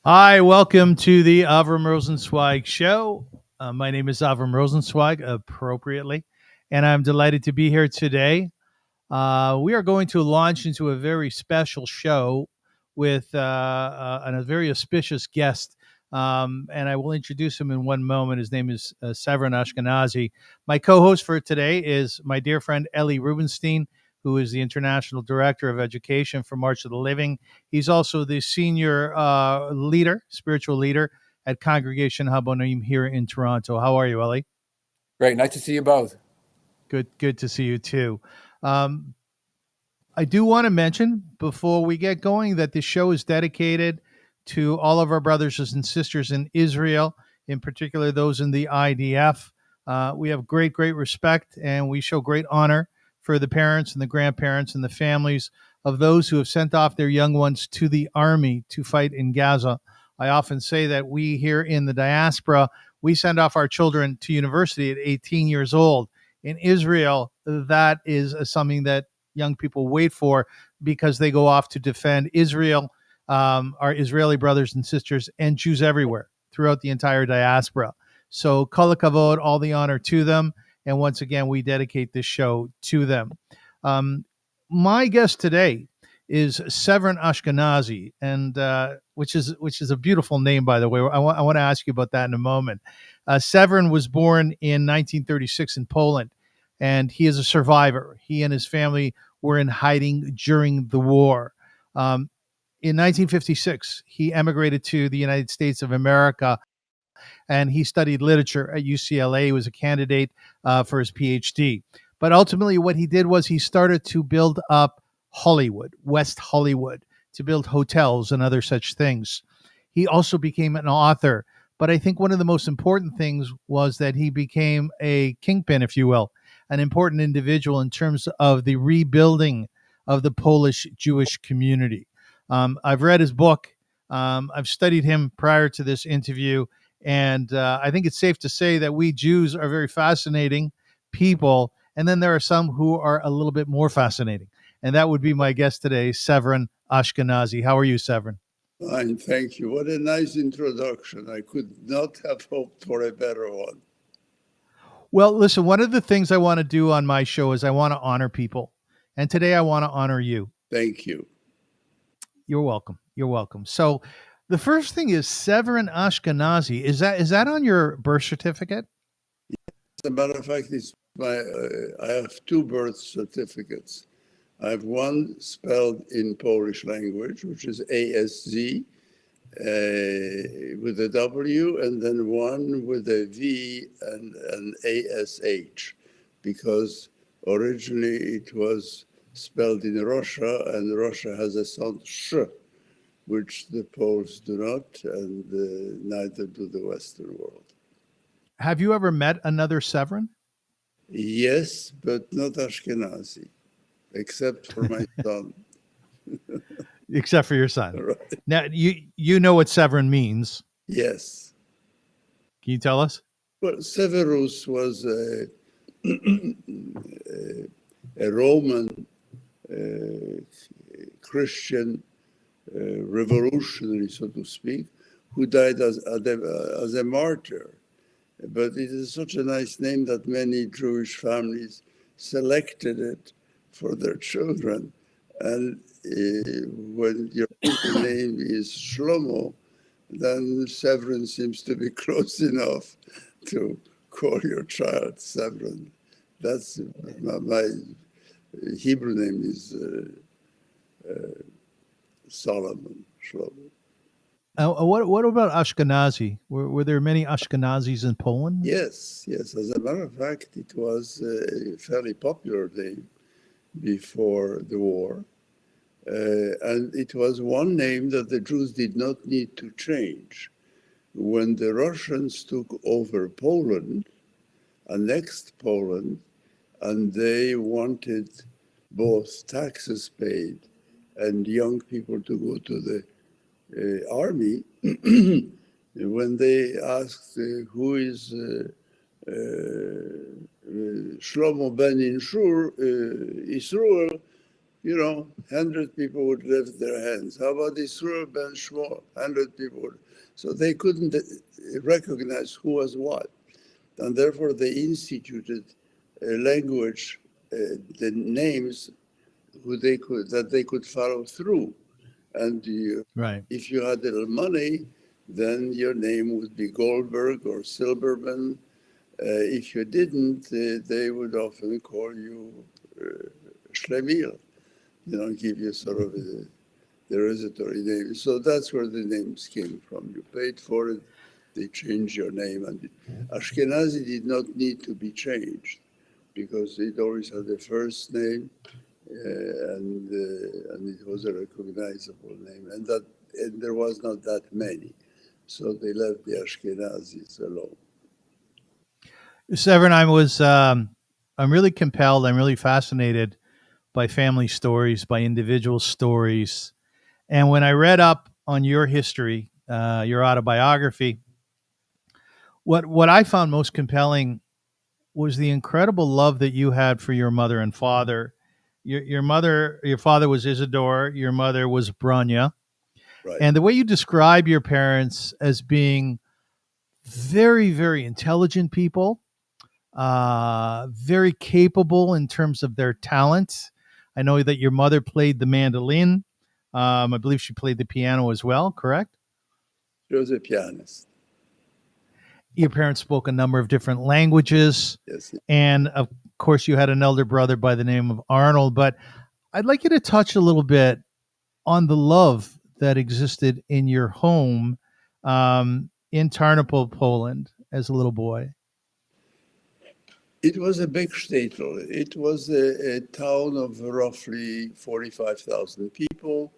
Hi, welcome to the Avrum Rosensweig Show. My name is Avrum Rosensweig, appropriately, and I'm delighted to be here today. We are going to launch into a very special show with a very auspicious guest, and I will introduce him in one moment. His name is Severyn Ashkenazi. My co-host for today is my dear friend Ellie Rubenstein, who is the International Director of Education for March of the Living. He's also the senior spiritual leader at Congregation Habonim here in Toronto. How are you, Ellie? Great. Nice to see you both. Good to see you too. Um, I do want to mention before we get going that this show is dedicated to all of our brothers and sisters in Israel, in particular those in the IDF. We have great respect and we show great honor for the parents and the grandparents and the families of those who have sent off their young ones to the army to fight in Gaza. I often say that we here in the diaspora, we send off our children to university at 18 years old. In Israel, that is something that young people wait for because they go off to defend Israel, our Israeli brothers and sisters, and Jews everywhere throughout the entire diaspora. So, kol hakavod, all the honor to them. And once again, we dedicate this show to them. Um, my guest today is Severyn Ashkenazi, and which is a beautiful name, by the way. I want to ask you about that in a moment. Severyn was born in 1936 in Poland, and he is a survivor. He and his family were in hiding during the war. In 1956, he emigrated to the United States of America, and he studied literature at UCLA. He was a candidate for his PhD. But ultimately, what he did was he started to build up Hollywood, West Hollywood, to build hotels and other such things. He also became an author. But I think one of the most important things was that he became a kingpin, if you will, an important individual in terms of the rebuilding of the Polish Jewish community. I've read his book. I've studied him prior to this interview, and I think it's safe to say that we Jews are very fascinating people. And then there are some who are a little bit more fascinating. And that would be my guest today, Severyn Ashkenazi. How are you, Severyn? Fine, thank you. What a nice introduction. I could not have hoped for a better one. Well, listen, one of the things I want to do on my show is I want to honor people. And today I want to honor you. Thank you. You're welcome. You're welcome. So the first thing is Severyn Ashkenazi. Is that on your birth certificate? As a matter of fact, I have two birth certificates. I have one spelled in Polish language, which is ASZ with a W, and then one with a V and an ASH, because originally it was spelled in Russia, and Russia has a sound sh, which the Poles do not, and neither do the Western world. Have you ever met another Severyn? Yes, but not Ashkenazi, except for my son. Except for your son. Right. Now, you know what Severyn means. Yes. Can you tell us? Well, Severus was a Roman Christian revolutionary, so to speak, who died as a martyr. But it is such a nice name that many Jewish families selected it for their children. And when your name is Shlomo, then Severyn seems to be close enough to call your child Severyn. That's my Hebrew name is Solomon, Shlomo. What about Ashkenazi? Were there many Ashkenazis in Poland? Yes. As a matter of fact, it was a fairly popular name before the war. And it was one name that the Jews did not need to change. When the Russians took over Poland, annexed Poland, and they wanted both taxes paid and young people to go to the army, when they asked who is Shlomo ben Inshur, Israel, 100 people would lift their hands. How about Yisroel ben Shmuel? 100 people would. So they couldn't recognize who was what. And therefore they instituted a language, the names that they could follow through. And Right. if you had a little money, then your name would be Goldberg or Silberman. If you didn't, they would often call you Shlemil, give you sort of the derisitory name. So that's where the names came from. You paid for it, they changed your name. And Ashkenazi did not need to be changed because it always had a first name, and it was a recognizable name. And there was not that many. So they left the Ashkenazis alone. Severyn, I'm really compelled. I'm really fascinated by family stories, by individual stories. And when I read up on your history, your autobiography, what I found most compelling was the incredible love that you had for your mother and father. Your father was Isidore, your mother was Branya. Right. And the way you describe your parents as being very, very intelligent people, very capable in terms of their talent. I know that your mother played the mandolin. I believe she played the piano as well, correct? She was a pianist. Your parents spoke a number of different languages. Yes. And of course, you had an elder brother by the name of Arnold. But I'd like you to touch a little bit on the love that existed in your home in Tarnopol, Poland, as a little boy. It was a big shtetl. It was a town of roughly 45,000 people,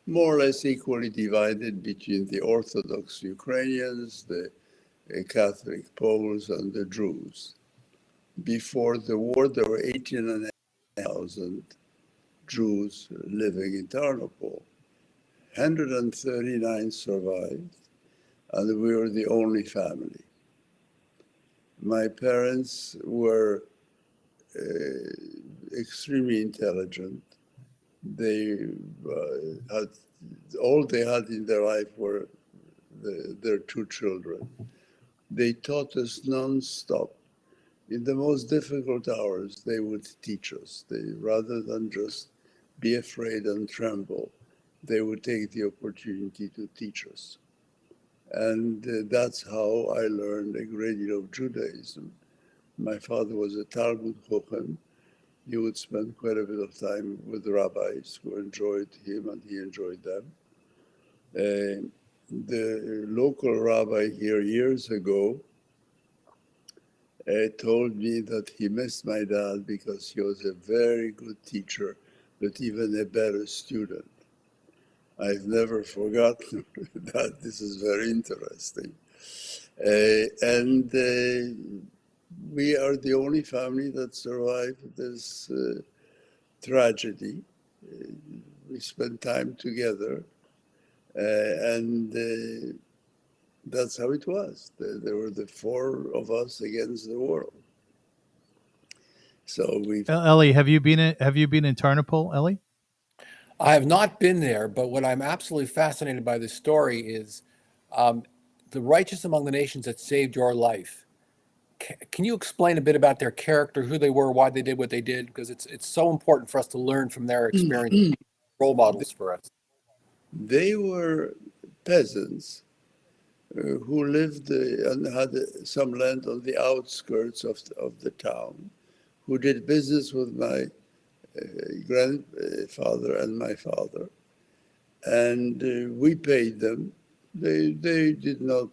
more or less equally divided between the Orthodox Ukrainians, the Catholic Poles, and the Jews. Before the war, there were 18,500 Jews living in Tarnopol. 139 survived, and we were the only family. My parents were extremely intelligent. They had all they had in their life were their two children. They taught us nonstop. In the most difficult hours, they would teach us. Rather than just be afraid and tremble, they would take the opportunity to teach us. And that's how I learned a great deal of Judaism. My father was a Talmud Chochem. He would spend quite a bit of time with rabbis who enjoyed him and he enjoyed them. The local rabbi here years ago told me that he missed my dad because he was a very good teacher, but even a better student. I've never forgotten that. This is very interesting. And we are the only family that survived this tragedy. We spent time together, and that's how it was. There were the four of us against the world. So we. Ellie, have you been in Tarnopol, Ellie? I have not been there, but what I'm absolutely fascinated by this story is the righteous among the nations that saved your life. Can you explain a bit about their character, who they were, why they did what they did? Because it's so important for us to learn from their experience, role models for us. They were peasants who lived and had some land on the outskirts of the town, who did business with my grandfather and my father. And we paid them. They did not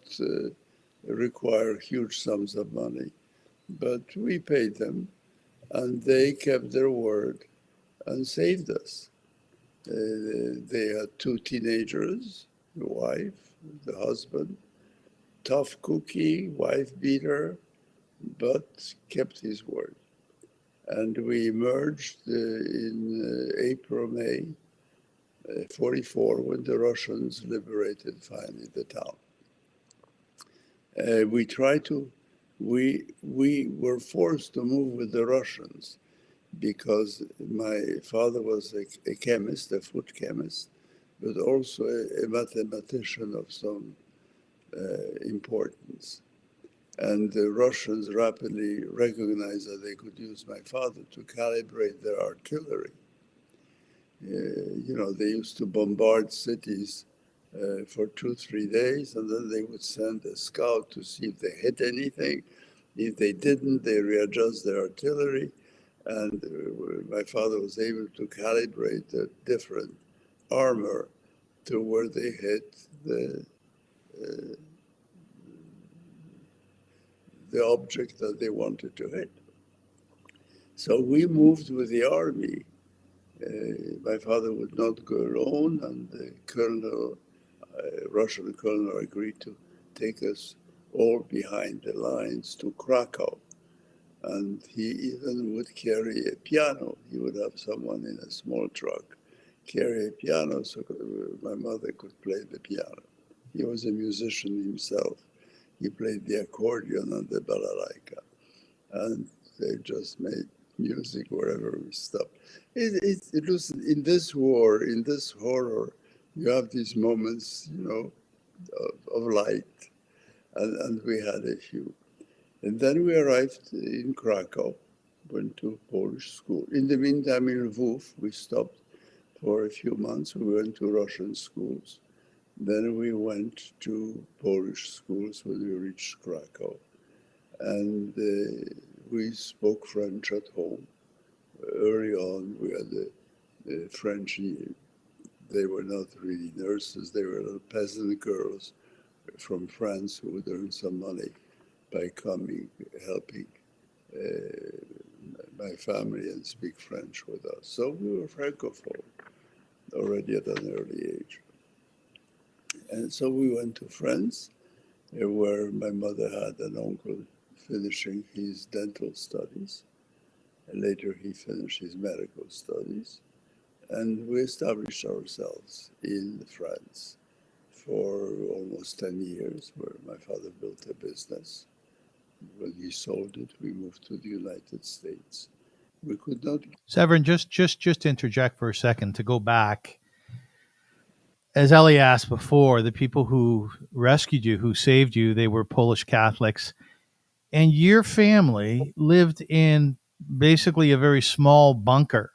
require huge sums of money, but we paid them, and they kept their word and saved us. They had two teenagers, the wife, the husband, tough cookie, wife beater, but kept his word. And we emerged in April, May 44, when the Russians liberated finally the town. We were forced to move with the Russians because my father was a chemist, a food chemist, but also a mathematician of some importance. And the Russians rapidly recognized that they could use my father to calibrate their artillery. They used to bombard cities for 2-3 days, and then they would send a scout to see if they hit anything. If they didn't, they readjust their artillery. And my father was able to calibrate the different armor to where they hit the object that they wanted to hit. So we moved with the army. My father would not go alone, and the colonel, Russian colonel, agreed to take us all behind the lines to Krakow. And he even would carry a piano. He would have someone in a small truck carry a piano so my mother could play the piano. He was a musician himself. He played the accordion and the balalaika. And they just made music wherever we stopped. It was in this war, in this horror, you have these moments, of light. And we had a few. And then we arrived in Krakow, went to Polish school. In the meantime, in Lviv, we stopped for a few months. We went to Russian schools. Then we went to Polish schools when we reached Krakow. And we spoke French at home. Early on, we had the French. They were not really nurses. They were little peasant girls from France who would earn some money by coming, helping my family and speak French with us. So we were Francophone already at an early age. And so we went to France, where my mother had an uncle finishing his dental studies. And later he finished his medical studies. And we established ourselves in France for almost 10 years, where my father built a business. When he sold it, we moved to the United States. We could not. Severyn, just interject for a second to go back. As Ellie asked before, the people who rescued you, who saved you, they were Polish Catholics. And your family lived in basically a very small bunker,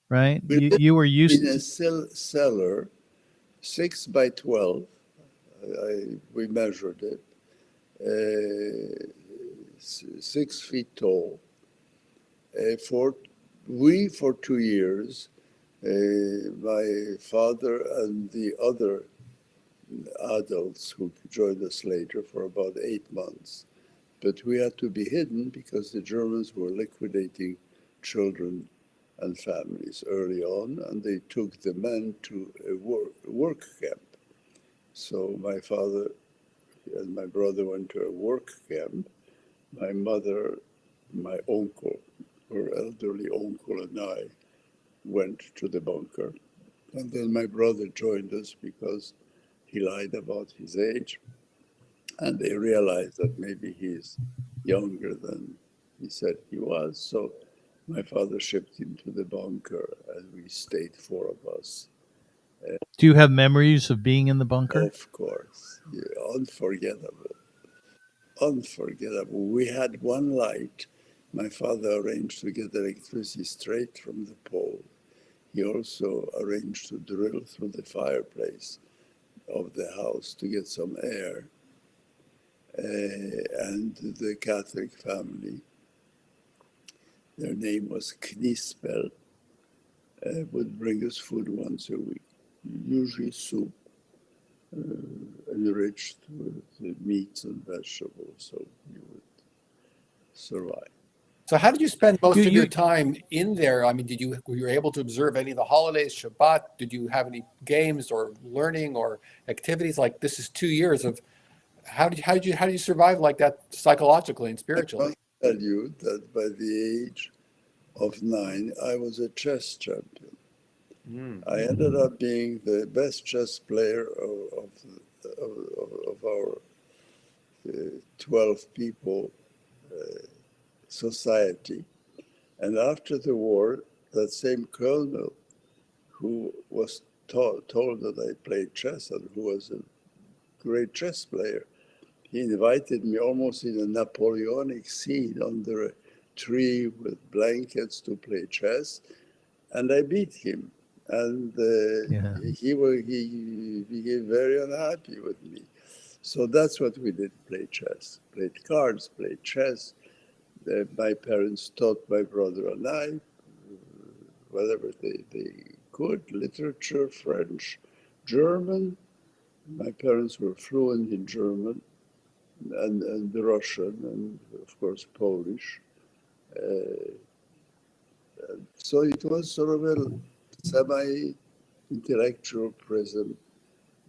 right? We lived You were used in a to. cellar, 6 by 12. We measured it, 6 feet tall. For 2 years, my father and the other adults who joined us later for about 8 months. But we had to be hidden because the Germans were liquidating children and families early on, and they took the men to a work camp. So my father and my brother went to a work camp. My mother, my uncle, her elderly uncle, and I went to the bunker. And then my brother joined us because he lied about his age. And they realized that maybe he's younger than he said he was. So my father shipped him to the bunker, and we stayed, 4 of us. Do you have memories of being in the bunker? Of course, yeah, unforgettable, unforgettable. We had one light. My father arranged to get electricity straight from the pole. He also arranged to drill through the fireplace of the house to get some air. And the Catholic family, their name was Knispel, would bring us food once a week, usually soup, enriched with meats and vegetables, so you would survive. So how did you spend most of your You time in there? I mean, were you able to observe any of the holidays, Shabbat? Did you have any games or learning or activities? Like this is 2 years of how do you survive like that psychologically and I spiritually? must tell you that by the age of 9, I was a chess champion. Mm. I ended up being the best chess player of our 12 people society. And after the war, that same colonel who was told that I played chess and who was a great chess player, he invited me almost in a Napoleonic scene under a tree with blankets to play chess, and I beat him. And Yeah. he became very unhappy with me. So that's what we did, play chess, played cards, played chess. My parents taught my brother and I whatever they could, literature, French, German. My parents were fluent in German and Russian and, of course, Polish. Uh, so it was sort of a semi-intellectual prison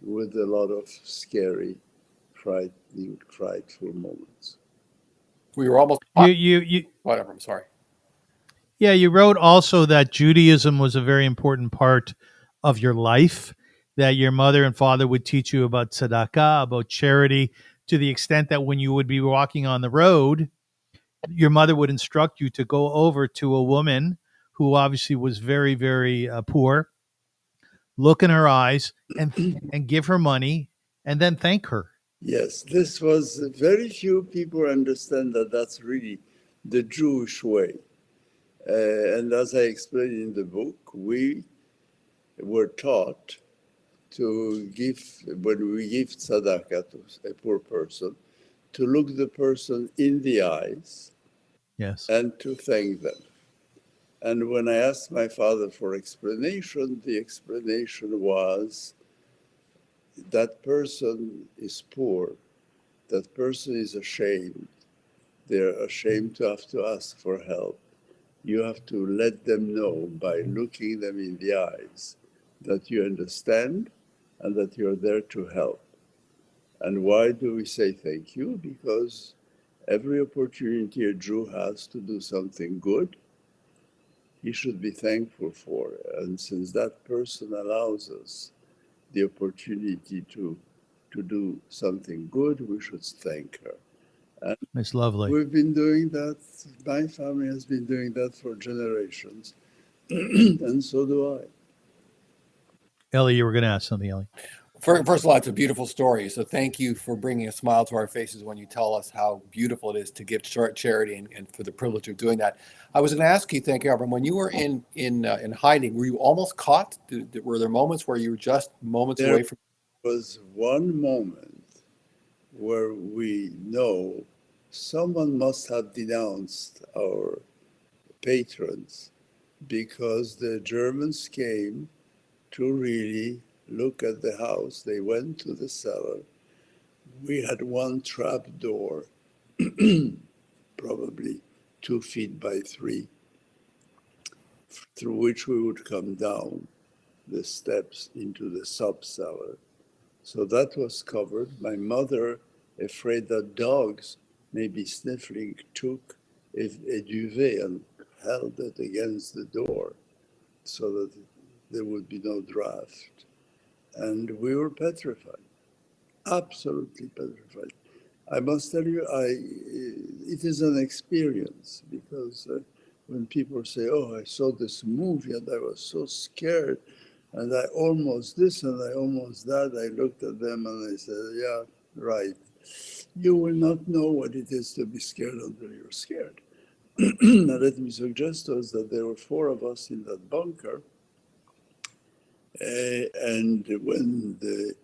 with a lot of scary, frightful moments. We were almost You whatever. I'm sorry. Yeah, you wrote also that Judaism was a very important part of your life, that your mother and father would teach you about tzedakah, about charity, to the extent that when you would be walking on the road, your mother would instruct you to go over to a woman who obviously was very, very poor, look in her eyes, and give her money, and then thank her. Yes, this was very few people understand that that's really the Jewish way. And as I explained in the book, we were taught to give, when we give tzedakah to a poor person, to look the person in the eyes Yes. and to thank them. And when I asked my father for explanation, the explanation was that person is poor, that person is ashamed. They're ashamed to have to ask for help. You have to let them know by looking them in the eyes that you understand and that you're there to help. And why do we say thank you? Because every opportunity a Jew has to do something good, he should be thankful for. And since that person allows us the opportunity to do something good, we should thank her. And It's lovely. we've been doing that. My family has been doing that for generations. And so do I. Ellie, you were going to ask something, Ellie. First of all, it's a beautiful story. So thank you for bringing a smile to our faces when you tell us how beautiful it is to give charity and for the privilege of doing that. I was going to ask you, thank you, Avram, when you were in hiding, were you almost caught? Were there moments where you were just moments There away from? was one moment where we know someone must have denounced our patrons because the Germans came to really look at the house. They went to the cellar. We had one trap door, probably 2 feet by 3, through which we would come down the steps into the sub cellar. So that was covered. My mother, afraid that dogs may be sniffling, took a duvet and held it against the door so that there would be no draft. And we were petrified, absolutely petrified. I must tell you, it is an experience because when people say, "Oh, I saw this movie and I was so scared, and I almost this and I almost that," I looked at them and I said, "Yeah, right. You will not know what it is to be scared until you're scared." Now, let me suggest to us that there were 4 of us in that bunker. And when the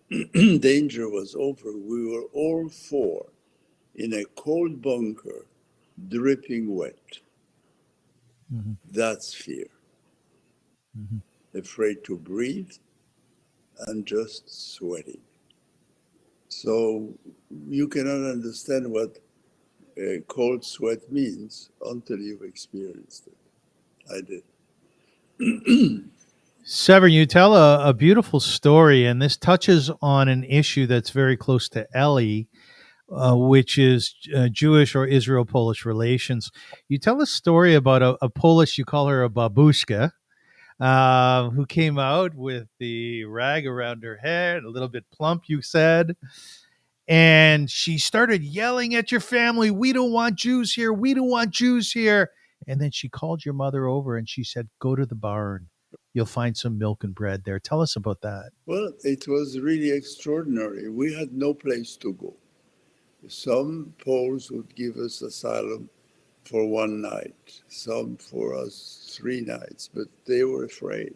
danger was over, we were all 4 in a cold bunker, dripping wet. Mm-hmm. That's fear. Mm-hmm. Afraid to breathe and just sweating. So you cannot understand what cold sweat means until you've experienced it. I did. Sever, you tell a beautiful story, and this touches on an issue that's very close to Ellie, which is Jewish or Israel-Polish relations. You tell a story about a Polish, you call her a babushka, who came out with the rag around her head, a little bit plump, you said, and she started yelling at your family, "We don't want Jews here. We don't want Jews here." And then she called your mother over and she said, go to the barn. You'll find some milk and bread there. Tell us about that. Well, it was really extraordinary. We had no place to go. Some Poles would give us asylum for one night, some for us 3 nights, but they were afraid.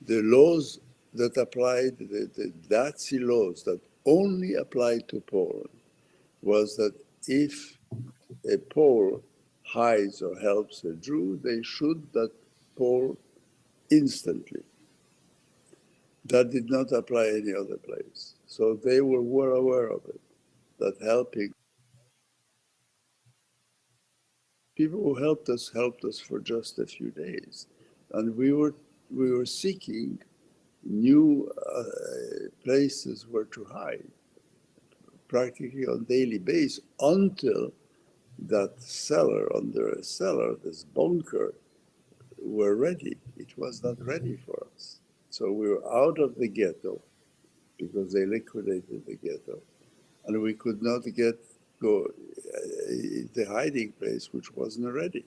The laws that applied, the Nazi laws that only applied to Poland, was that if a Pole hides or helps a Jew, they shoot that Pole instantly. That did not apply any other place. So they were well aware of it, that helping people who helped us for just a few days. And we were seeking new places where to hide, practically on daily basis, until that cellar, under a cellar, this bunker, were ready. It was not ready for us. So we were out of the ghetto because they liquidated the ghetto, and we could not go the hiding place, which wasn't ready.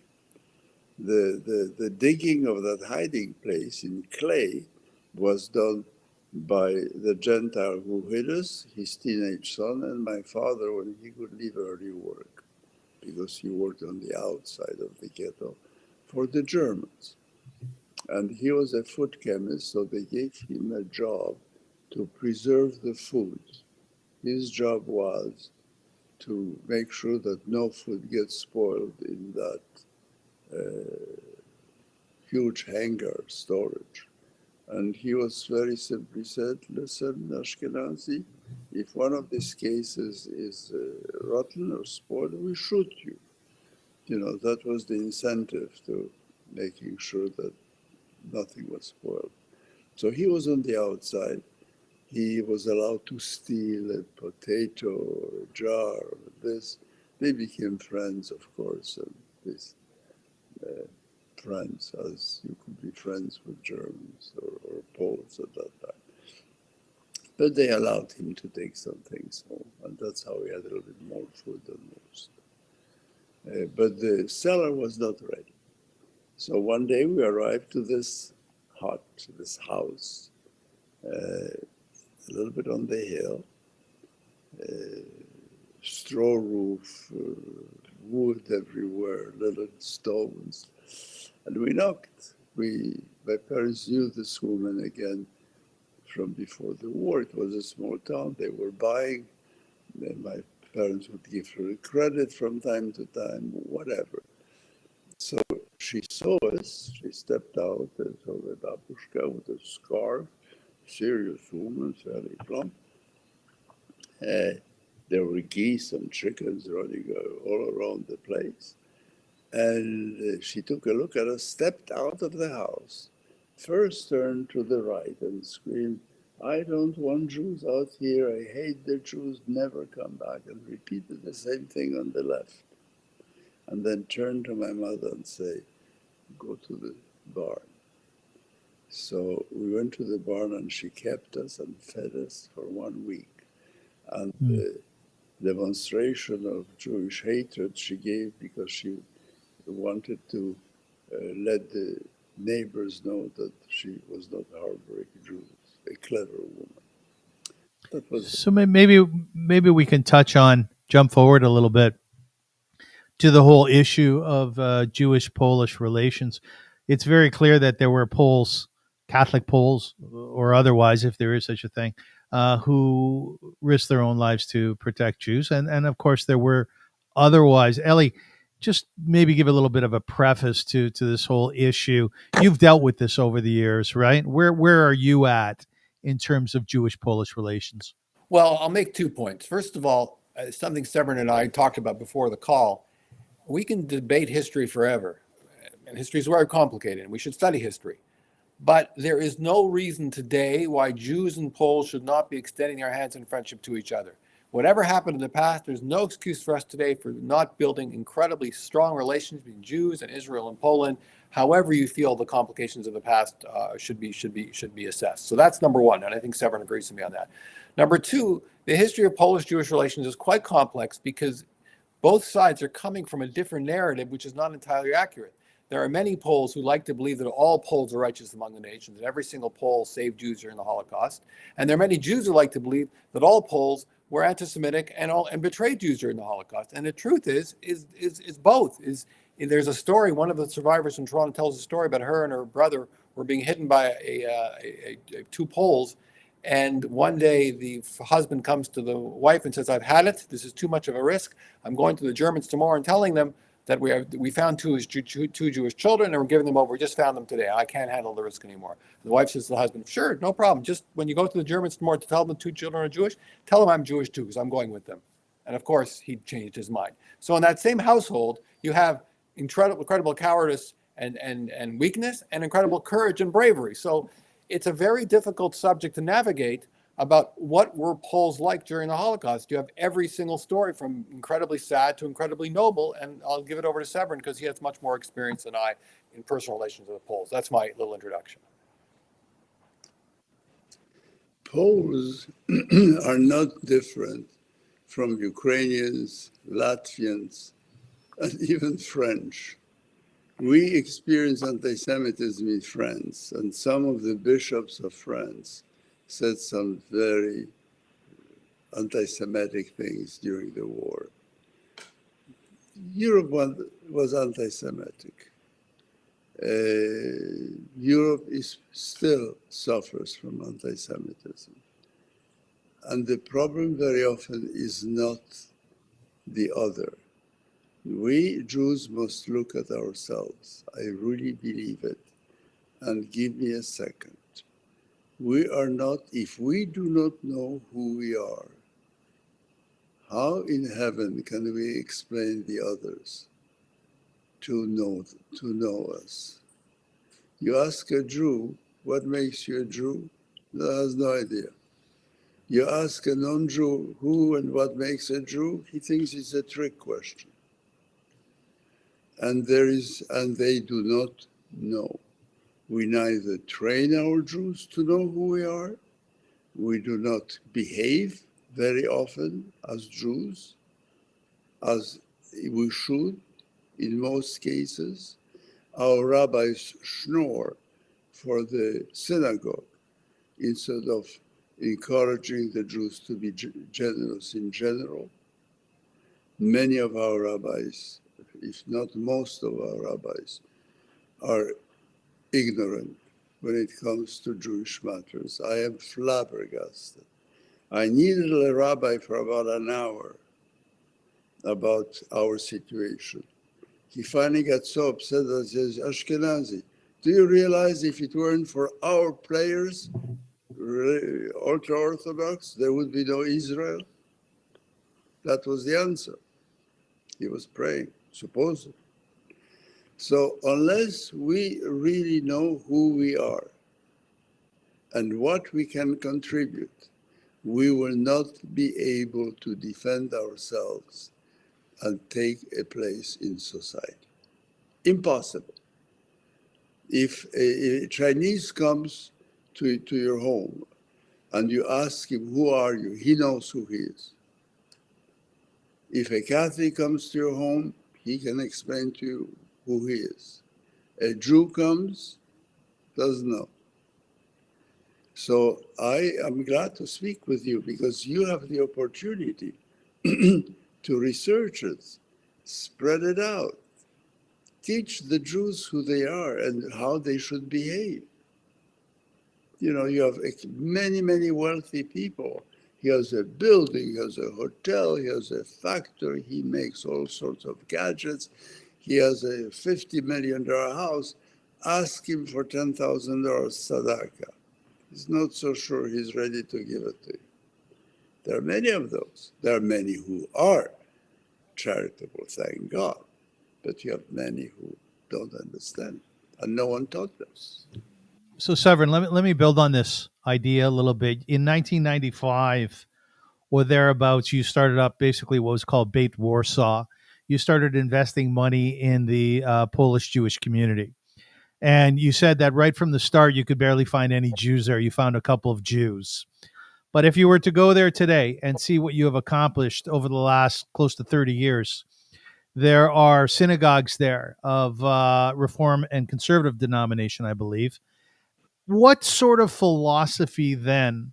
The digging of that hiding place in clay was done by the Gentile who hid us, his teenage son, and my father when he could leave early work, because he worked on the outside of the ghetto for the Germans. And he was a food chemist, so they gave him a job to preserve the food. His job was to make sure that no food gets spoiled in that huge hangar storage. And he was very simply said, listen, Ashkenazi, if one of these cases is rotten or spoiled, we shoot you. You know, that was the incentive to making sure that nothing was spoiled. So he was on the outside. He was allowed to steal a potato or a jar or this. They became friends, of course, and this friends, as you could be friends with Germans or Poles at that time. But they allowed him to take some things home, and that's how he had a little bit more food than most. But the cellar was not ready. So one day we arrived to this hut, this house, a little bit on the hill, straw roof, wood everywhere, little stones. And we knocked. My parents knew this woman again from before the war. It was a small town. They were buying. Then my parents would give her credit from time to time, whatever. So she saw us. She stepped out and saw a babushka with a scarf, serious woman, fairly plump. There were geese and chickens running all around the place. And she took a look at us, stepped out of the house, first turned to the right and screamed, I don't want Jews out here. I hate the Jews. Never come back. And repeated the same thing on the left. And then turned to my mother and said, go to the barn. So we went to the barn and she kept us and fed us for 1 week. And the demonstration of Jewish hatred she gave because she wanted to let the neighbors know that she was not harboring Jews, a clever woman. That was So maybe we can jump forward a little bit to the whole issue of Jewish-Polish relations. It's very clear that there were Poles, Catholic Poles, or otherwise, if there is such a thing, who risked their own lives to protect Jews, and of course there were otherwise. Ellie, just maybe give a little bit of a preface to this whole issue. You've dealt with this over the years, right? Where are you at in terms of Jewish-Polish relations? Well, I'll make 2 points. First of all, something Severyn and I talked about before the call. We can debate history forever, and history is very complicated, and we should study history. But there is no reason today why Jews and Poles should not be extending their hands in friendship to each other. Whatever happened in the past, there's no excuse for us today for not building incredibly strong relations between Jews and Israel and Poland. However you feel the complications of the past should be assessed. So that's number one, and I think Severyn agrees with me on that. Number two, the history of Polish-Jewish relations is quite complex because both sides are coming from a different narrative, which is not entirely accurate. There are many Poles who like to believe that all Poles are righteous among the nations, that every single Pole saved Jews during the Holocaust. And there are many Jews who like to believe that all Poles were anti-Semitic and betrayed Jews during the Holocaust. And the truth is both. There's a story, one of the survivors from Toronto tells a story about her and her brother were being hidden by two Poles. And one day the husband comes to the wife and says, "I've had it. This is too much of a risk. I'm going to the Germans tomorrow and telling them that we found two Jewish children and we're giving them over. We just found them today. I can't handle the risk anymore." And the wife says to the husband, "Sure, no problem. Just when you go to the Germans tomorrow to tell them 2 children are Jewish, tell them I'm Jewish too, because I'm going with them." And of course, he changed his mind. So in that same household, you have incredible cowardice and weakness, and incredible courage and bravery. So it's a very difficult subject to navigate about what were Poles like during the Holocaust. You have every single story from incredibly sad to incredibly noble, and I'll give it over to Severyn because he has much more experience than I in personal relations with Poles. That's my little introduction. Poles are not different from Ukrainians, Latvians, and even French. We experience anti-Semitism in France, and some of the bishops of France said some very anti-Semitic things during the war. Europe was anti-Semitic. Europe still suffers from anti-Semitism. And the problem very often is not the other. We Jews must look at ourselves. I really believe it. And give me a second. We are not, if we do not know who we are, how in heaven can we explain the others to know us? You ask a Jew, what makes you a Jew? He has no idea. You ask a non-Jew who and what makes a Jew, he thinks it's a trick question. And they do not know. We neither train our Jews to know who we are. We do not behave very often as Jews, as we should in most cases. Our rabbis snore for the synagogue instead of encouraging the Jews to be generous in general. Many of our rabbis, if not most of our rabbis, are ignorant when it comes to Jewish matters. I am flabbergasted. I needed a rabbi for about an hour about our situation. He finally got so upset that he says, "Ashkenazi, do you realize if it weren't for our players, ultra-Orthodox, there would be no Israel?" That was the answer. He was praying, supposedly. So unless we really know who we are and what we can contribute, we will not be able to defend ourselves and take a place in society. Impossible. If a Chinese comes to your home and you ask him, "Who are you?" he knows who he is. If a Catholic comes to your home, he can explain to you who he is. A Jew comes, doesn't know. So I am glad to speak with you because you have the opportunity to research it, spread it out, teach the Jews who they are and how they should behave. You know, you have many wealthy people. He has a building, he has a hotel, he has a factory, he makes all sorts of gadgets. He has a $50 million house. Ask him for $10,000 tzedakah. He's not so sure he's ready to give it to you. There are many of those. There are many who are charitable, thank God. But you have many who don't understand, and no one taught them. So, Severyn, let me build on this idea a little bit. In 1995 or thereabouts, you started up basically what was called Beit Warsaw. You started investing money in the Polish Jewish community. And you said that right from the start, you could barely find any Jews there. You found a couple of Jews. But if you were to go there today and see what you have accomplished over the last close to 30 years, there are synagogues there of Reform and conservative denomination, I believe. What sort of philosophy then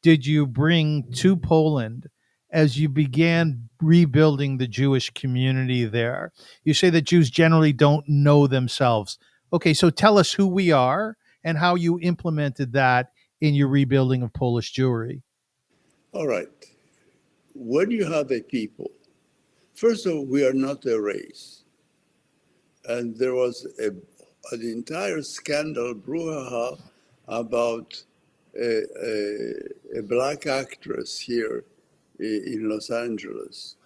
did you bring to Poland as you began rebuilding the Jewish community there? You say that Jews generally don't know themselves. Okay, so tell us who we are and how you implemented that in your rebuilding of Polish Jewry. All right. When you have a people, first of all, we are not a race. And there was an entire scandal, brouhaha, about a black actress here in Los Angeles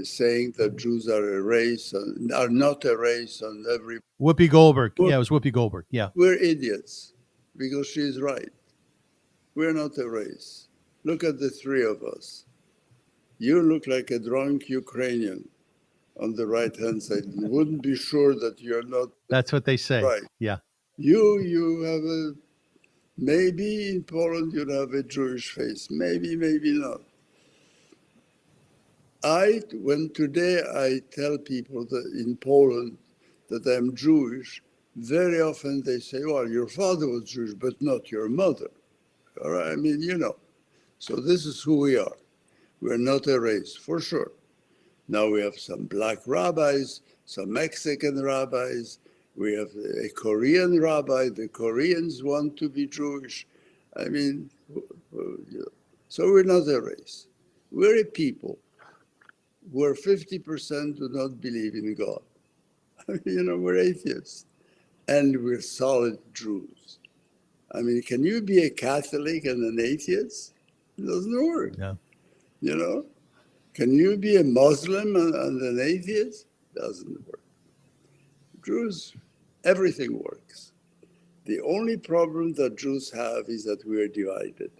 saying that Jews are a race, and are not a race, and every Whoopi Goldberg. Yeah, it was Whoopi Goldberg. Yeah. we're idiots because she's right. We're not a race. Look at the three of us. You look like a drunk Ukrainian on the right-hand side. You wouldn't be sure that you're not That's what they say. right. Yeah. You have a, maybe in Poland you'd have a Jewish face. Maybe, maybe not. When today I tell people that in Poland that I'm Jewish, very often they say, well, your father was Jewish, but not your mother. All right, I mean, So this is who we are. We're not a race, for sure. Now we have some black rabbis, some Mexican rabbis. We have a Korean rabbi. The Koreans want to be Jewish. I mean, so we're not a race. We're a people where 50% do not believe in God. We're atheists. And we're solid Jews. I mean, can you be a Catholic and an atheist? It doesn't work. Yeah. Can you be a Muslim and an atheist? Doesn't work. Jews, everything works. The only problem that Jews have is that we are divided.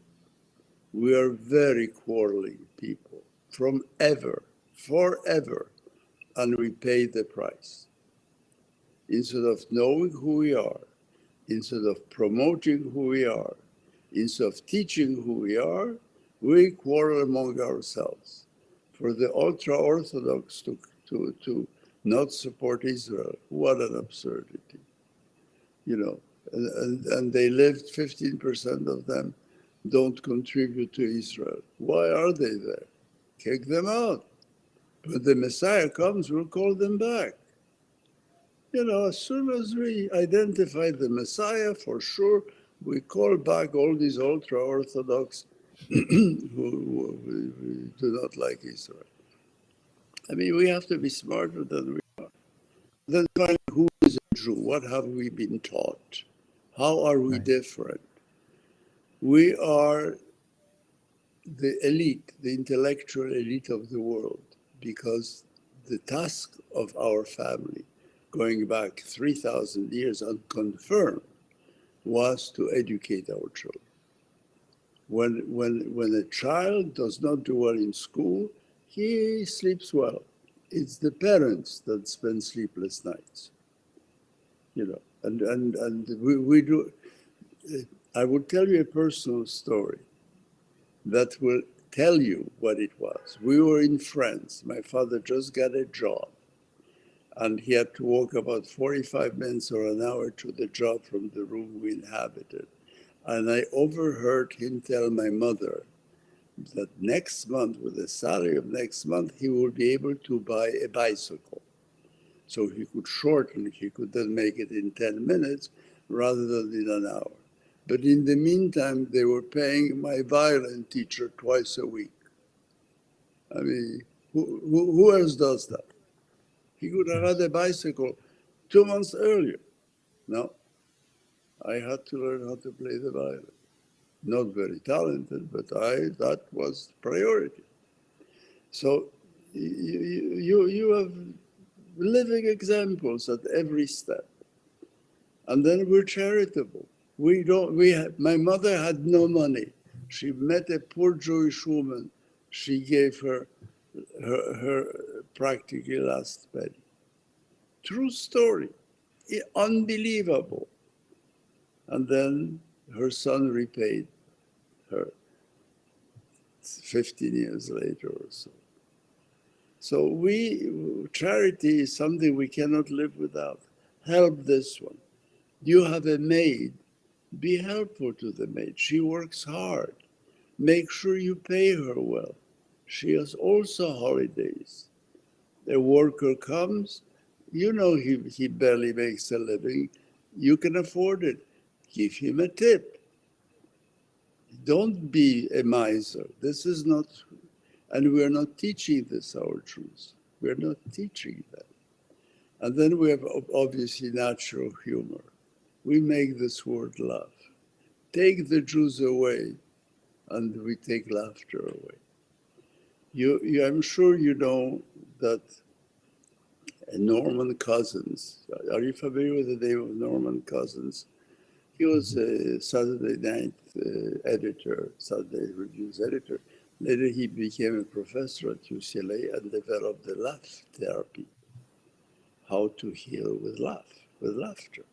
We are very quarreling people forever, and we pay the price. Instead of knowing who we are, instead of promoting who we are, instead of teaching who we quarrel among ourselves. For the ultra-Orthodox to not support Israel, what an absurdity. And they lived, 15% of them don't contribute to Israel. Why are they there? Kick them out. When the Messiah comes, we'll call them back. As soon as we identify the Messiah, for sure, we call back all these ultra-Orthodox who do not like Israel. I mean, we have to be smarter than we are. Then finally, who is a Jew? What have we been taught? How are we different? We are the elite, the intellectual elite of the world, because the task of our family, going back 3,000 years unconfirmed, was to educate our children. When a child does not do well in school, he sleeps well. It's the parents that spend sleepless nights. And we do. I will tell you a personal story that will tell you what it was. We were in France. My father just got a job, and he had to walk about 45 minutes or an hour to the job from the room we inhabited. And I overheard him tell my mother that next month, with the salary of next month, he will be able to buy a bicycle. So he could shorten, he could then make it in 10 minutes rather than in an hour. But in the meantime, they were paying my violin teacher twice a week. I mean, who else does that? He could have had a bicycle 2 months earlier. No, I had to learn how to play the violin. Not very talented, but that was priority. So you have living examples at every step. And then we're charitable. My mother had no money. She met a poor Jewish woman. She gave her practically last penny. True story, unbelievable. And then her son repaid her. 15 years later or so. So charity is something we cannot live without. Help this one. You have a maid, be helpful to the maid. She works hard. Make sure you pay her well. She has also holidays. A worker comes, you know he barely makes a living. You can afford it. Give him a tip. Don't be a miser. This is not, and we're not teaching this, our Jews. We're not teaching that. And then we have obviously natural humor. We make this word laugh. Take the Jews away, and we take laughter away. I'm sure you know that Norman Cousins, are you familiar with the name of Norman Cousins? He was a Saturday night editor, Saturday Review's editor. Later he became a professor at UCLA and developed the laugh therapy, how to heal with laughter.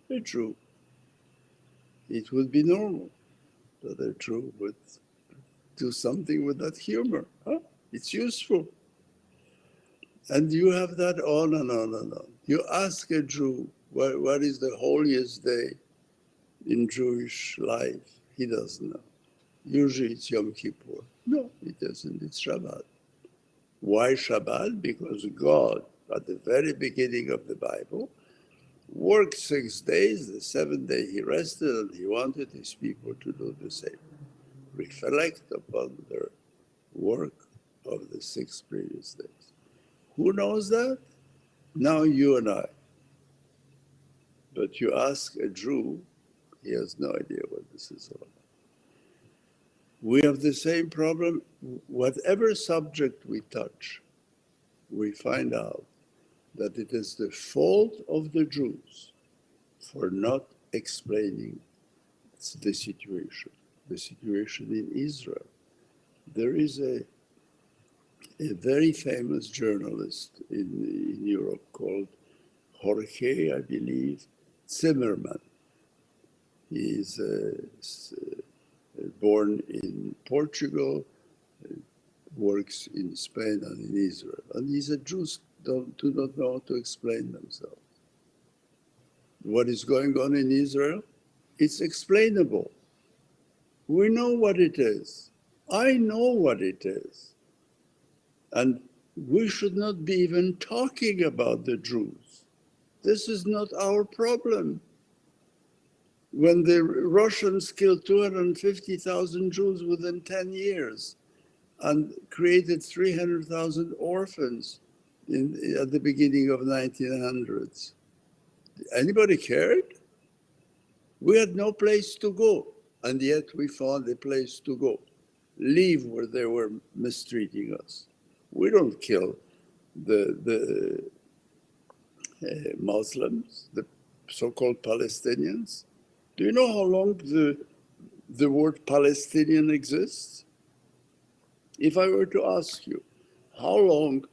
A Jew, it would be normal that a Jew would do something with that humor. Huh? It's useful. And you have that on and on and on. You ask a Jew, what is the holiest day in Jewish life? He doesn't know. Usually it's Yom Kippur. No, it doesn't. It's Shabbat. Why Shabbat? Because God, at the very beginning of the Bible, worked 6 days. The seventh day he rested, and he wanted his people to do the same. Reflect upon their work of the 6 previous days. Who knows that? Now you and I. But you ask a Jew, he has no idea what this is all about. We have the same problem. Whatever subject we touch, we find out that it is the fault of the Jews for not explaining the situation in Israel. There is a very famous journalist in Europe called Jorge, I believe, Zimmerman. He is born in Portugal, works in Spain and in Israel. And these Jews do not know how to explain themselves. What is going on in Israel? It's explainable. We know what it is. I know what it is. And we should not be even talking about the Jews. This is not our problem. When the Russians killed 250,000 Jews within 10 years and created 300,000 orphans at the beginning of 1900s, anybody cared? We had no place to go, and yet we found a place to go. Leave where they were mistreating us. We don't kill the Muslims, the so-called Palestinians. Do you know how long the word Palestinian exists? If I were to ask you, how long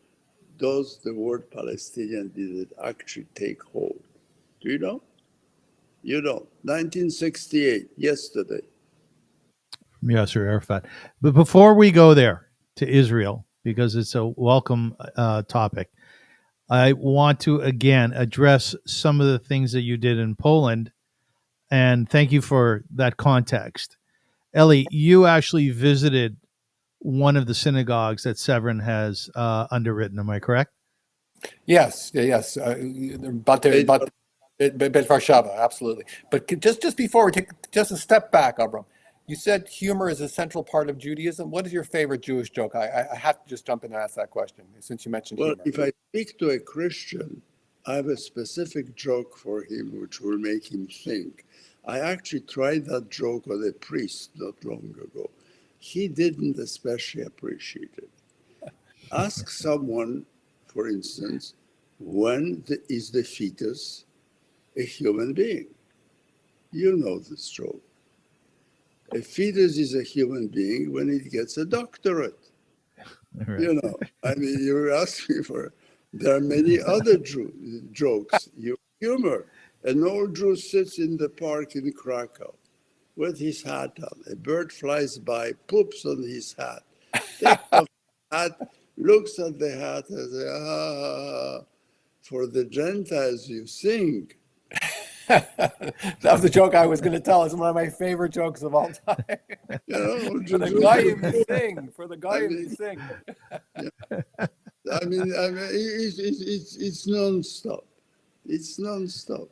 does the word Palestinian did it actually take hold? Do you know? You don't. 1968, yesterday. Yasser Arafat. But before we go there to Israel, because it's a welcome topic, I want to again address some of the things that you did in Poland, and thank you for that context. Ellie, you actually visited one of the synagogues that Severin has underwritten. Am I correct? Yes, yes. But Warszawa, absolutely. But just before we take just a step back, Avram, you said humor is a central part of Judaism. What is your favorite Jewish joke? I have to just jump in and ask that question since you mentioned Well, humor. if I speak to a Christian, I have a specific joke for him which will make him think. I actually tried that joke on a priest not long ago. He didn't especially appreciate it. Ask someone, for instance, when is the fetus a human being? You know this joke. A fetus is a human being when it gets a doctorate. Right. You know, I mean, you're asking for, there are many other jokes. Humor. An old Jew sits in the park in Krakow. with his hat on. A bird flies by, poops on his hat, takes off the hat, looks at the hat and says, ah, for the Gentiles you sing. That was the joke I was going to tell. It's one of my favorite jokes of all time. You know, For the Goyim you sing. For the Goyim you sing. It's nonstop. It's nonstop.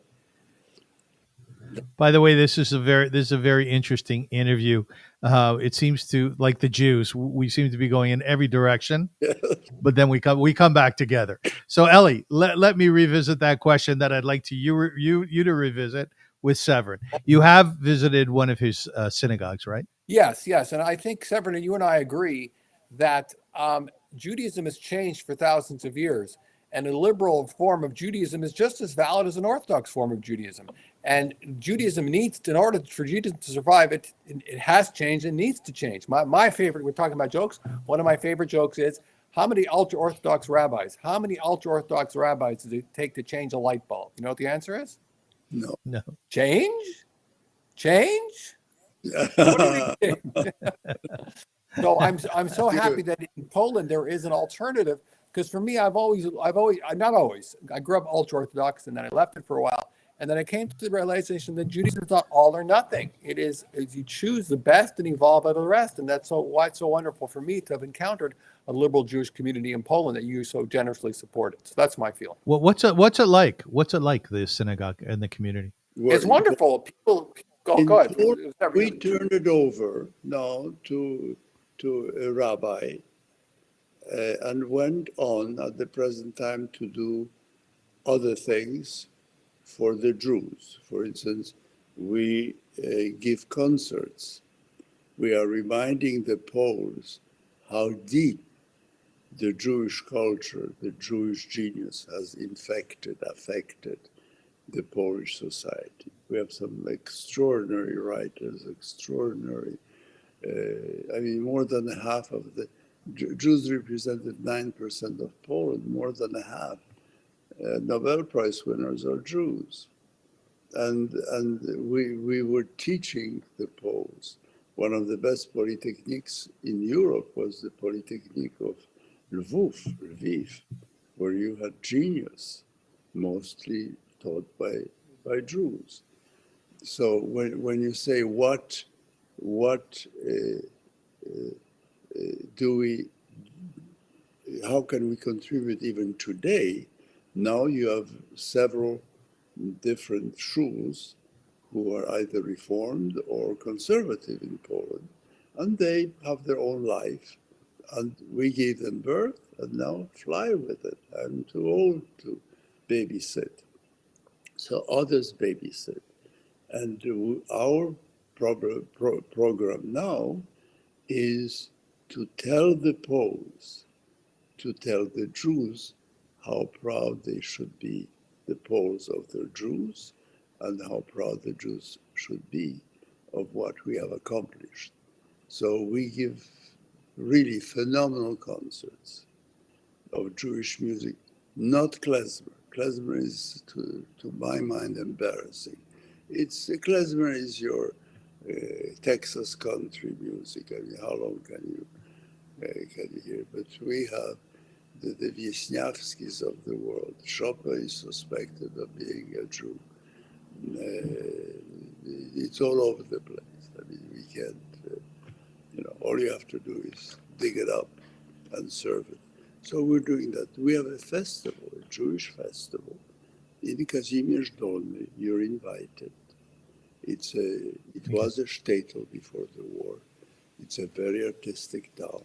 By the way, this is a very interesting interview. It seems to, like the Jews, we seem to be going in every direction, but then we come back together. So Ellie, let me revisit that question that I'd like to you to revisit with Severyn. You have visited one of his synagogues, right? Yes, yes. And I think, Severyn, you and I agree that Judaism has changed for thousands of years. And a liberal form of Judaism is just as valid as an Orthodox form of Judaism. And Judaism needs, in order for Judaism to survive, it has changed and needs to change. My favorite, we're talking about jokes. One of my favorite jokes is, how many ultra-Orthodox rabbis does it take to change a light bulb? You know what the answer is? No. Change? What do you think? So I'm so happy that in Poland there is an alternative, because for me, I grew up ultra-Orthodox and then I left it for a while. And then I came to the realization that Judaism is not all or nothing. It is you choose the best and evolve out of the rest. And that's why it's so wonderful for me to have encountered a liberal Jewish community in Poland that you so generously supported. So that's my feeling. Well, what's it like? What's it like, the synagogue and the community? It's wonderful. People go ahead. We turned it over now to a rabbi and went on at the present time to do other things for the Jews. For instance, we give concerts. We are reminding the Poles how deep the Jewish culture, the Jewish genius has affected the Polish society. We have some extraordinary writers, more than half of the Jews represented 9% of Poland, more than a half. Nobel Prize winners are Jews. And we were teaching the Poles. One of the best polytechnics in Europe was the Polytechnic of Lviv, where you had genius, mostly taught by Jews. So when you say what how can we contribute even today? Now you have several different shuls who are either reformed or conservative in Poland, and they have their own life. And we gave them birth, and now fly with it. I'm too old to babysit. So others babysit. And our program now is to tell the Poles, to tell the Jews how proud they should be, the Poles, of their Jews, and how proud the Jews should be of what we have accomplished. So we give really phenomenal concerts of Jewish music, not klezmer. Klezmer is, to my mind, embarrassing. Klezmer is your Texas country music. I mean, how long can you hear? But we have the Wiśniawskis of the world. Chopin is suspected of being a Jew. It's all over the place. I mean, we can't, all you have to do is dig it up and serve it. So we're doing that. We have a festival, a Jewish festival, in Kazimierz Dolny. You're invited. It was a shtetl before the war. It's a very artistic town.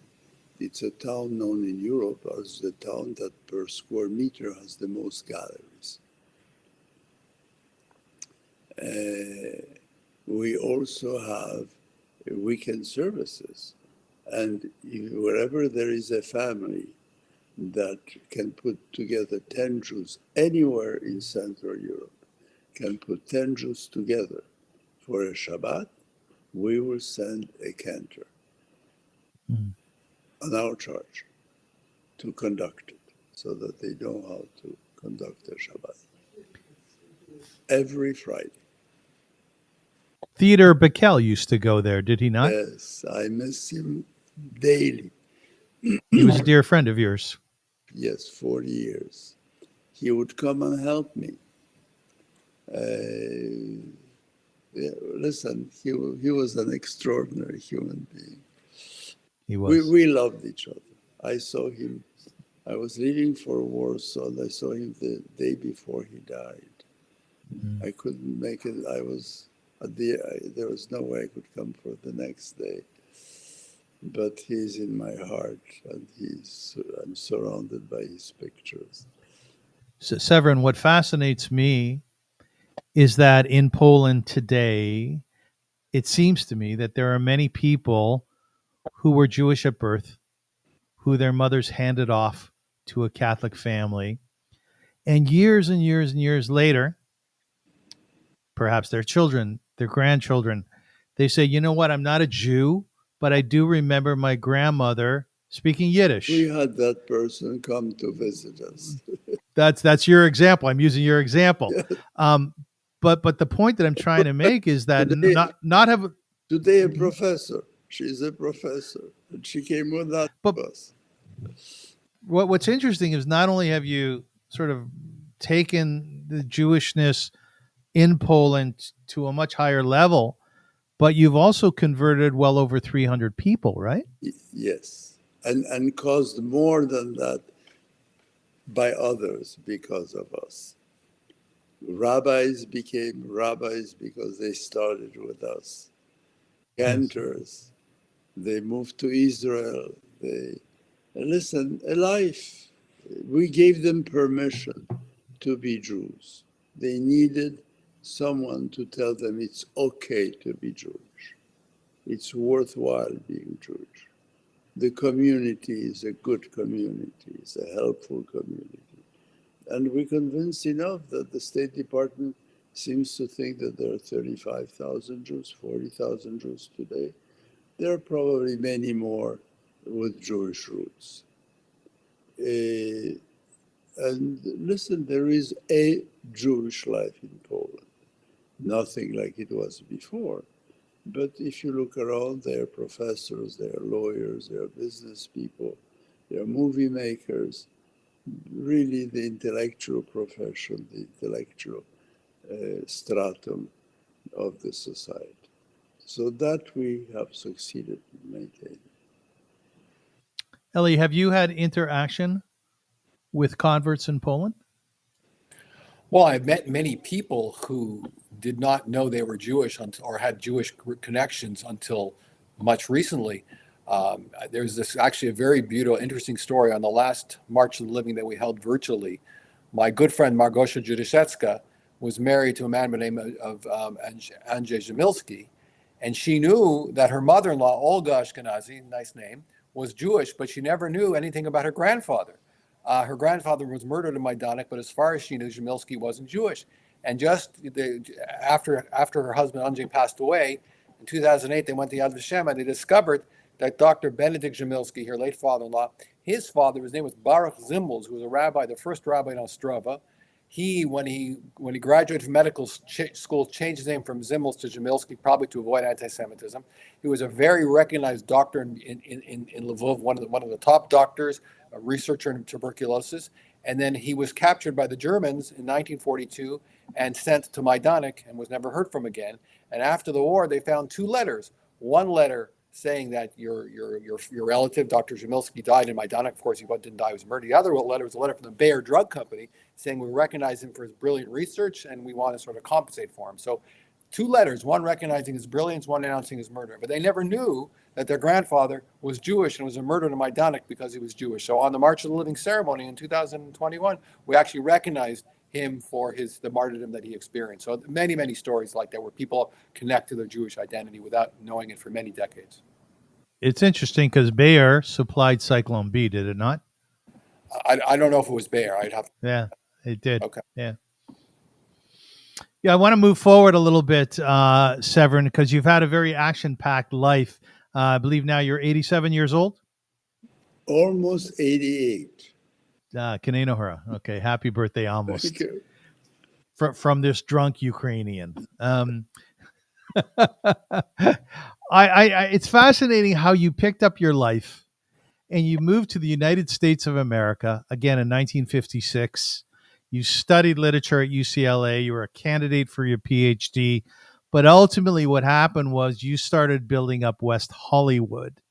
It's a town known in Europe as the town that per square meter has the most galleries. We also have weekend services. And wherever there is a family that can put together 10 Jews, anywhere in Central Europe, can put 10 Jews together for a Shabbat, we will send a cantor on our charge to conduct it, so that they know how to conduct a Shabbat every Friday. Theodore Bickel used to go there, did he not? Yes, I miss him daily. He was a dear friend of yours. Yes, 40 years. He would come and help me. Yeah, listen, he was an extraordinary human being. He was. We loved each other. I saw him. I was leaving for Warsaw, and I saw him the day before he died. I couldn't make it. There was no way I could come for the next day. But he's in my heart, and I'm surrounded by his pictures. So, Severyn, what fascinates me is that in Poland today, it seems to me that there are many people who were Jewish at birth, who their mothers handed off to a Catholic family. And years and years and years later, perhaps their children, their grandchildren, they say, you know what, I'm not a Jew, but I do remember my grandmother speaking Yiddish. We had that person come to visit us. That's your example. I'm using your example. But the point that I'm trying to make is that not have today a professor. She's a professor, and she came with that to us. What's interesting is not only have you sort of taken the Jewishness in Poland to a much higher level, but you've also converted well over 300 people, right? Yes, and caused more than that by others because of us. Rabbis became rabbis because they started with us. Cantors, they moved to Israel. Listen, a life. We gave them permission to be Jews. They needed someone to tell them it's okay to be Jewish. It's worthwhile being Jewish. The community is a good community, it's a helpful community. And we're convinced enough that the State Department seems to think that there are 35,000 Jews, 40,000 Jews today. There are probably many more with Jewish roots. And listen, there is a Jewish life in Poland. Nothing like it was before. But if you look around, there are professors, there are lawyers, there are business people, there are movie makers, really the intellectual profession, the intellectual stratum of the society. So that we have succeeded in maintaining. Ellie, have you had interaction with converts in Poland? Well, I've met many people who did not know they were Jewish or had Jewish connections until much recently. There's this actually a very beautiful, interesting story on the last March of the Living that we held virtually. My good friend Margosha Judaszewska was married to a man by the name of Andrzej Jamilski, and she knew that her mother-in-law, Olga Ashkenazi, nice name, was Jewish, but she never knew anything about her grandfather. Her grandfather was murdered in Majdanek, but as far as she knew, Jamilski wasn't Jewish. And after her husband Andrzej passed away, in 2008, they went to Yad Vashem and they discovered that Dr. Benedict Jamilski, her late father-in-law, his father, his name was Baruch Zimbels, who was a rabbi, the first rabbi in Ostrava. When he graduated from medical school, changed his name from Zimbels to Jamilski, probably to avoid anti-Semitism. He was a very recognized doctor in Lvov, one of the top doctors, a researcher in tuberculosis. And then he was captured by the Germans in 1942 and sent to Majdanek and was never heard from again. And after the war, they found two letters. One letter saying that your relative, Dr. Jamilski, died in Majdanek. Of course, he didn't die, he was murdered. The other letter was a letter from the Bayer Drug Company saying we recognize him for his brilliant research and we want to sort of compensate for him. So two letters, one recognizing his brilliance, one announcing his murder. But they never knew that their grandfather was Jewish and was murdered in Majdanek because he was Jewish. So on the March of the Living ceremony in 2021, we actually recognized him for the martyrdom that he experienced. So many, many stories like that where people connect to their Jewish identity without knowing it for many decades. It's interesting because Bayer supplied Cyclone B, did it not? I don't know if it was Bayer. I'd have to. Yeah, it did. Okay. Yeah. Yeah, I want to move forward a little bit, Severyn, because you've had a very action-packed life. I believe now you're 87 years old? Almost 88. Kaneno Hura. Okay, happy birthday almost. Thank you. From this drunk Ukrainian. It's fascinating how you picked up your life and you moved to the United States of America again in 1956. You studied literature at UCLA. You were a candidate for your PhD. But ultimately, what happened was you started building up West Hollywood,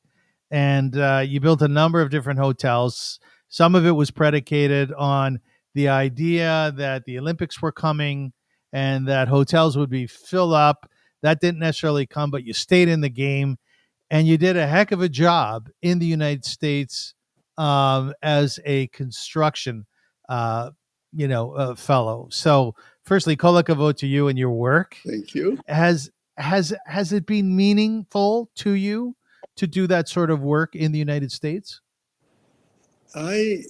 and you built a number of different hotels. Some of it was predicated on the idea that the Olympics were coming and that hotels would be filled up. That didn't necessarily come, but you stayed in the game and you did a heck of a job in the United States as a construction, uh, fellow. So, firstly, kol hakavod to you and your work. Thank you. Has it been meaningful to you to do that sort of work in the United States? I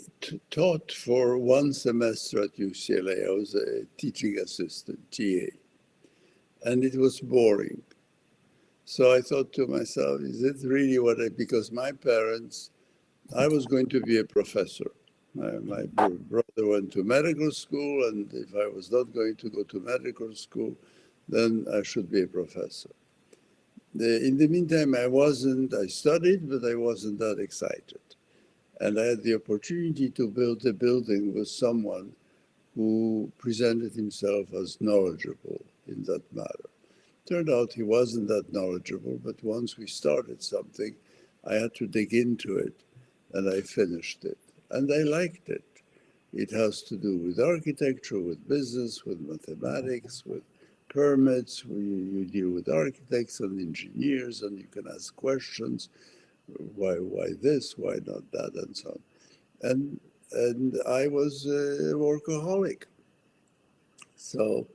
taught for one semester at UCLA. I was a teaching assistant, TA, and it was boring. So I thought to myself, is it really what I, because my parents, I was going to be a professor. My brother went to medical school, and if I was not going to go to medical school, then I should be a professor. In the meantime, I studied, but I wasn't that excited. And I had the opportunity to build a building with someone who presented himself as knowledgeable in that matter. Turned out he wasn't that knowledgeable, but once we started something, I had to dig into it, and I finished it. And I liked it. It has to do with architecture, with business, with mathematics, with permits. You deal with architects and engineers, and you can ask questions. Why this? Why not that? And so on. And I was a workaholic. So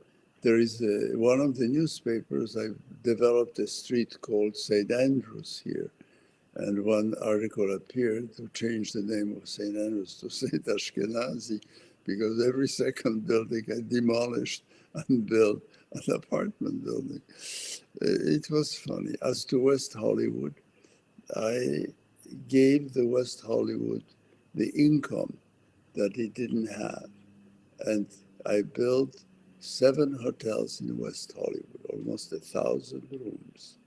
there is one of the newspapers, I developed a street called St. Andrews here. And one article appeared to change the name of St. Andrews to St. Ashkenazi, because every second building I demolished and built an apartment building. It was funny. As to West Hollywood, I gave the West Hollywood the income that it didn't have. And I built 7 hotels in West Hollywood, almost 1,000 rooms.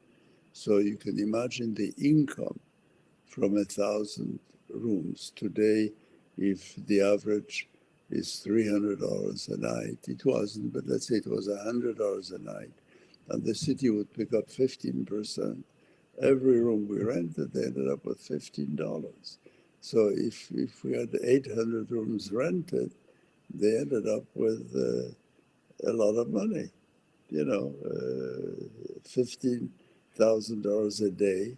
So you can imagine the income from 1,000 rooms. Today, if the average is $300 a night, it wasn't, but let's say it was $100 a night, and the city would pick up 15%. Every room we rented, they ended up with $15. So if we had 800 rooms rented, they ended up with a lot of money, $15,000 a day,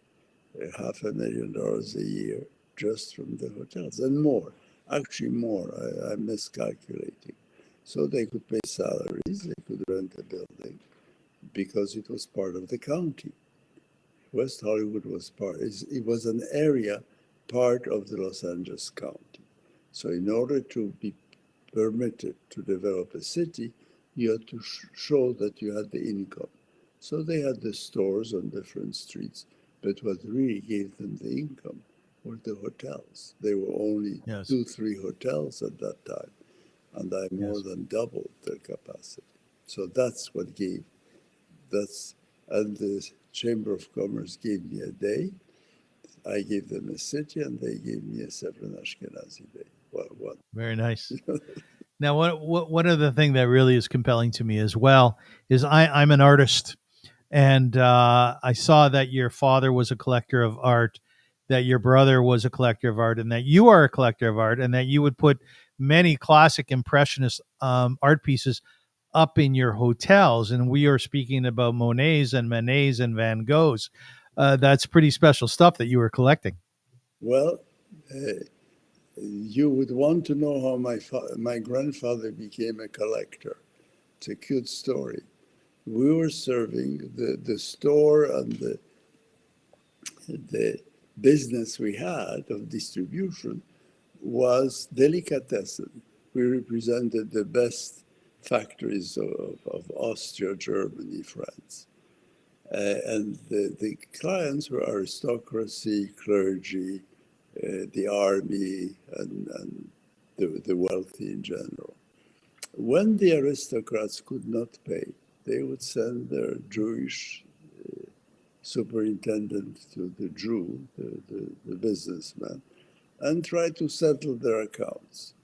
$500,000 a year just from the hotels, and more, actually more. I'm miscalculating. So they could pay salaries, they could rent a building because it was part of the county. West Hollywood was it was an area part of the Los Angeles County. So in order to be permitted to develop a city, you had to show that you had the income. So they had the stores on different streets, but what really gave them the income were the hotels. There were only Yes. 2-3 hotels at that time, and I more than doubled their capacity. So that's what gave, and the Chamber of Commerce gave me a day, I gave them a city, and they gave me a Severyn Ashkenazi day. What? Very nice. Now, one of the thing that really is compelling to me as well is I'm an artist, and I saw that your father was a collector of art, that your brother was a collector of art, and that you are a collector of art, and that you would put many classic impressionist art pieces up in your hotels. And we are speaking about Monets and Manets and Van Goghs. That's pretty special stuff that you were collecting. Well, you would want to know how my grandfather became a collector. It's a cute story. We were serving the store and the business we had of distribution was delicatessen. We represented the best factories of Austria, Germany, France. And the clients were aristocracy, clergy, the army, and the wealthy in general. When the aristocrats could not pay, they would send their Jewish superintendent to the Jew, the businessman, and try to settle their accounts.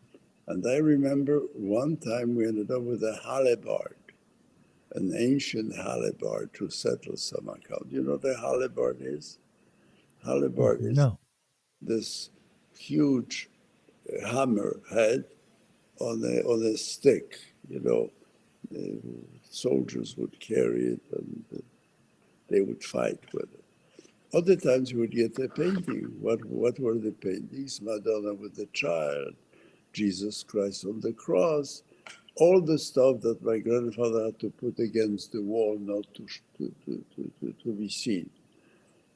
And I remember one time we ended up with a halibard, an ancient halibard to settle some account. You know what a halibard is? Halibard is No. this huge hammer head on a stick, you know. Soldiers would carry it and they would fight with it. Other times you would get a painting. What were the paintings? Madonna with the child, Jesus Christ on the cross, all the stuff that my grandfather had to put against the wall not to be seen.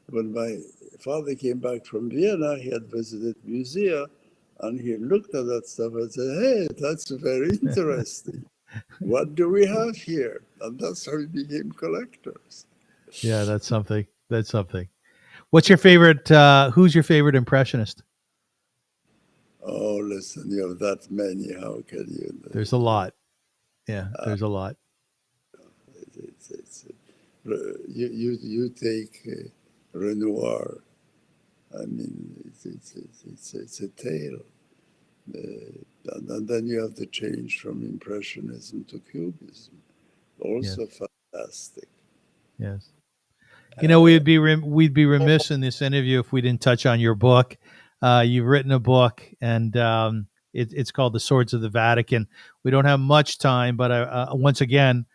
When my father came back from Vienna, he had visited musea, and he looked at that stuff and said, hey, that's very interesting. What do we have here? And that's how we became collectors. Yeah, that's something. That's something. What's your favorite? Who's your favorite impressionist? Oh, listen, you have that many. How can you? There's a lot. Yeah, there's a lot. It's, you take Renoir. I mean, it's a tale. And then you have the change from Impressionism to Cubism. Yes. Also fantastic. Yes. You know, we'd be remiss in this interview if we didn't touch on your book. You've written a book, and it's called "The Swords of the Vatican." We don't have much time, but once again,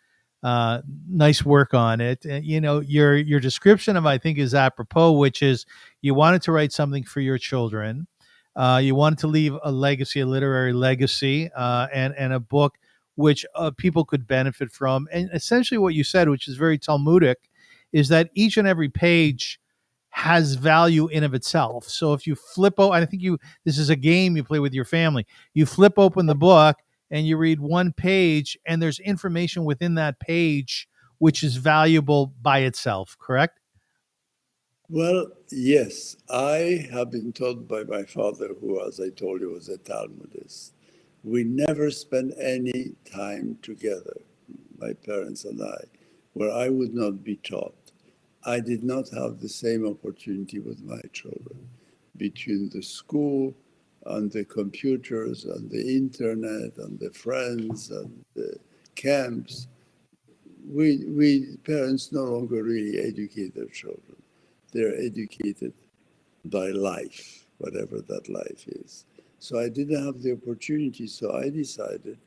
nice work on it. You know, your description of I think is apropos, which is you wanted to write something for your children. You wanted to leave a legacy, a literary legacy, and a book which people could benefit from. And essentially, what you said, which is very Talmudic, is that each and every page has value in of itself. So if you I think this is a game you play with your family. You flip open the book and you read one page, and there's information within that page which is valuable by itself. Correct? Well, yes, I have been taught by my father, who, as I told you, was a Talmudist. We never spent any time together, my parents and I, where I would not be taught. I did not have the same opportunity with my children. Between the school and the computers and the internet and the friends and the camps, we parents no longer really educate their children. They're educated by life, whatever that life is. So I didn't have the opportunity, so I decided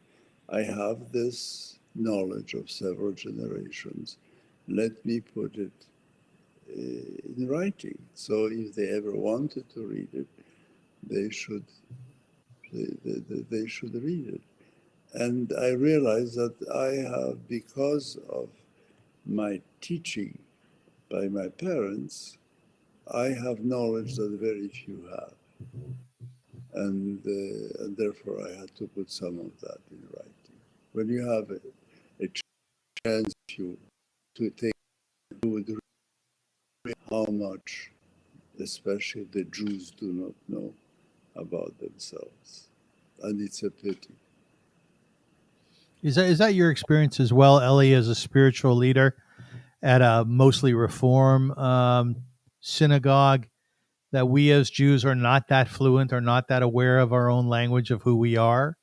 I have this knowledge of several generations. Let me put it in writing. So if they ever wanted to read it, they should they should read it. And I realized that I have, because of my teaching by my parents, I have knowledge that very few have. And therefore I had to put some of that in writing. When you have a chance to take, you would realize how much, especially the Jews, do not know about themselves. And it's a pity. Is that your experience as well, Ellie, as a spiritual leader at a mostly Reform synagogue? That we as Jews are not that fluent, are not that aware of our own language of who we are?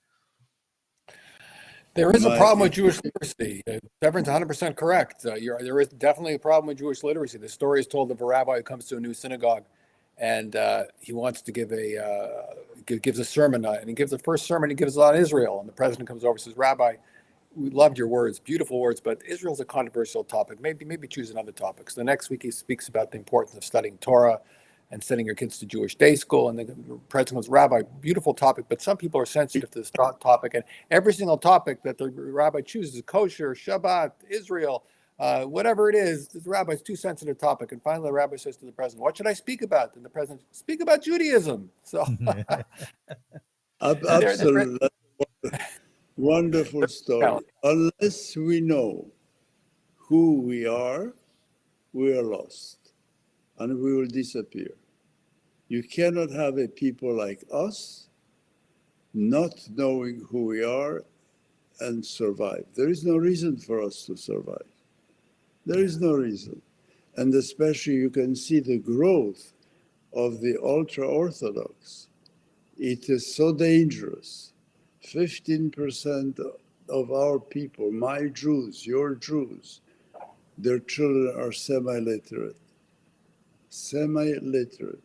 There is a My problem with Jewish literacy. Severin's 100% correct. There is definitely a problem with Jewish literacy. The story is told of a rabbi who comes to a new synagogue, and he wants to gives a sermon, and he gives the first sermon he gives on Israel. And the president comes over and says, "Rabbi, we loved your words, beautiful words, but Israel's a controversial topic. Maybe choose another topic." So the next week he speaks about the importance of studying Torah and sending your kids to Jewish day school. And the president goes, "Rabbi, beautiful topic, but some people are sensitive to this topic. And every single topic that the rabbi chooses, kosher, Shabbat, Israel, whatever it is, the rabbi's too sensitive topic." And finally, the rabbi says to the president, "What should I speak about?" And the president, "Speak about Judaism." So, and they're Absolutely. Wonderful story. Unless we know who we are lost and we will disappear. You cannot have a people like us not knowing who we are and survive. There is no reason for us to survive. There is no reason. And especially you can see the growth of the ultra-Orthodox. It is so dangerous. 15% of our people, my Jews, your Jews, their children are semi-literate. Semi-literate.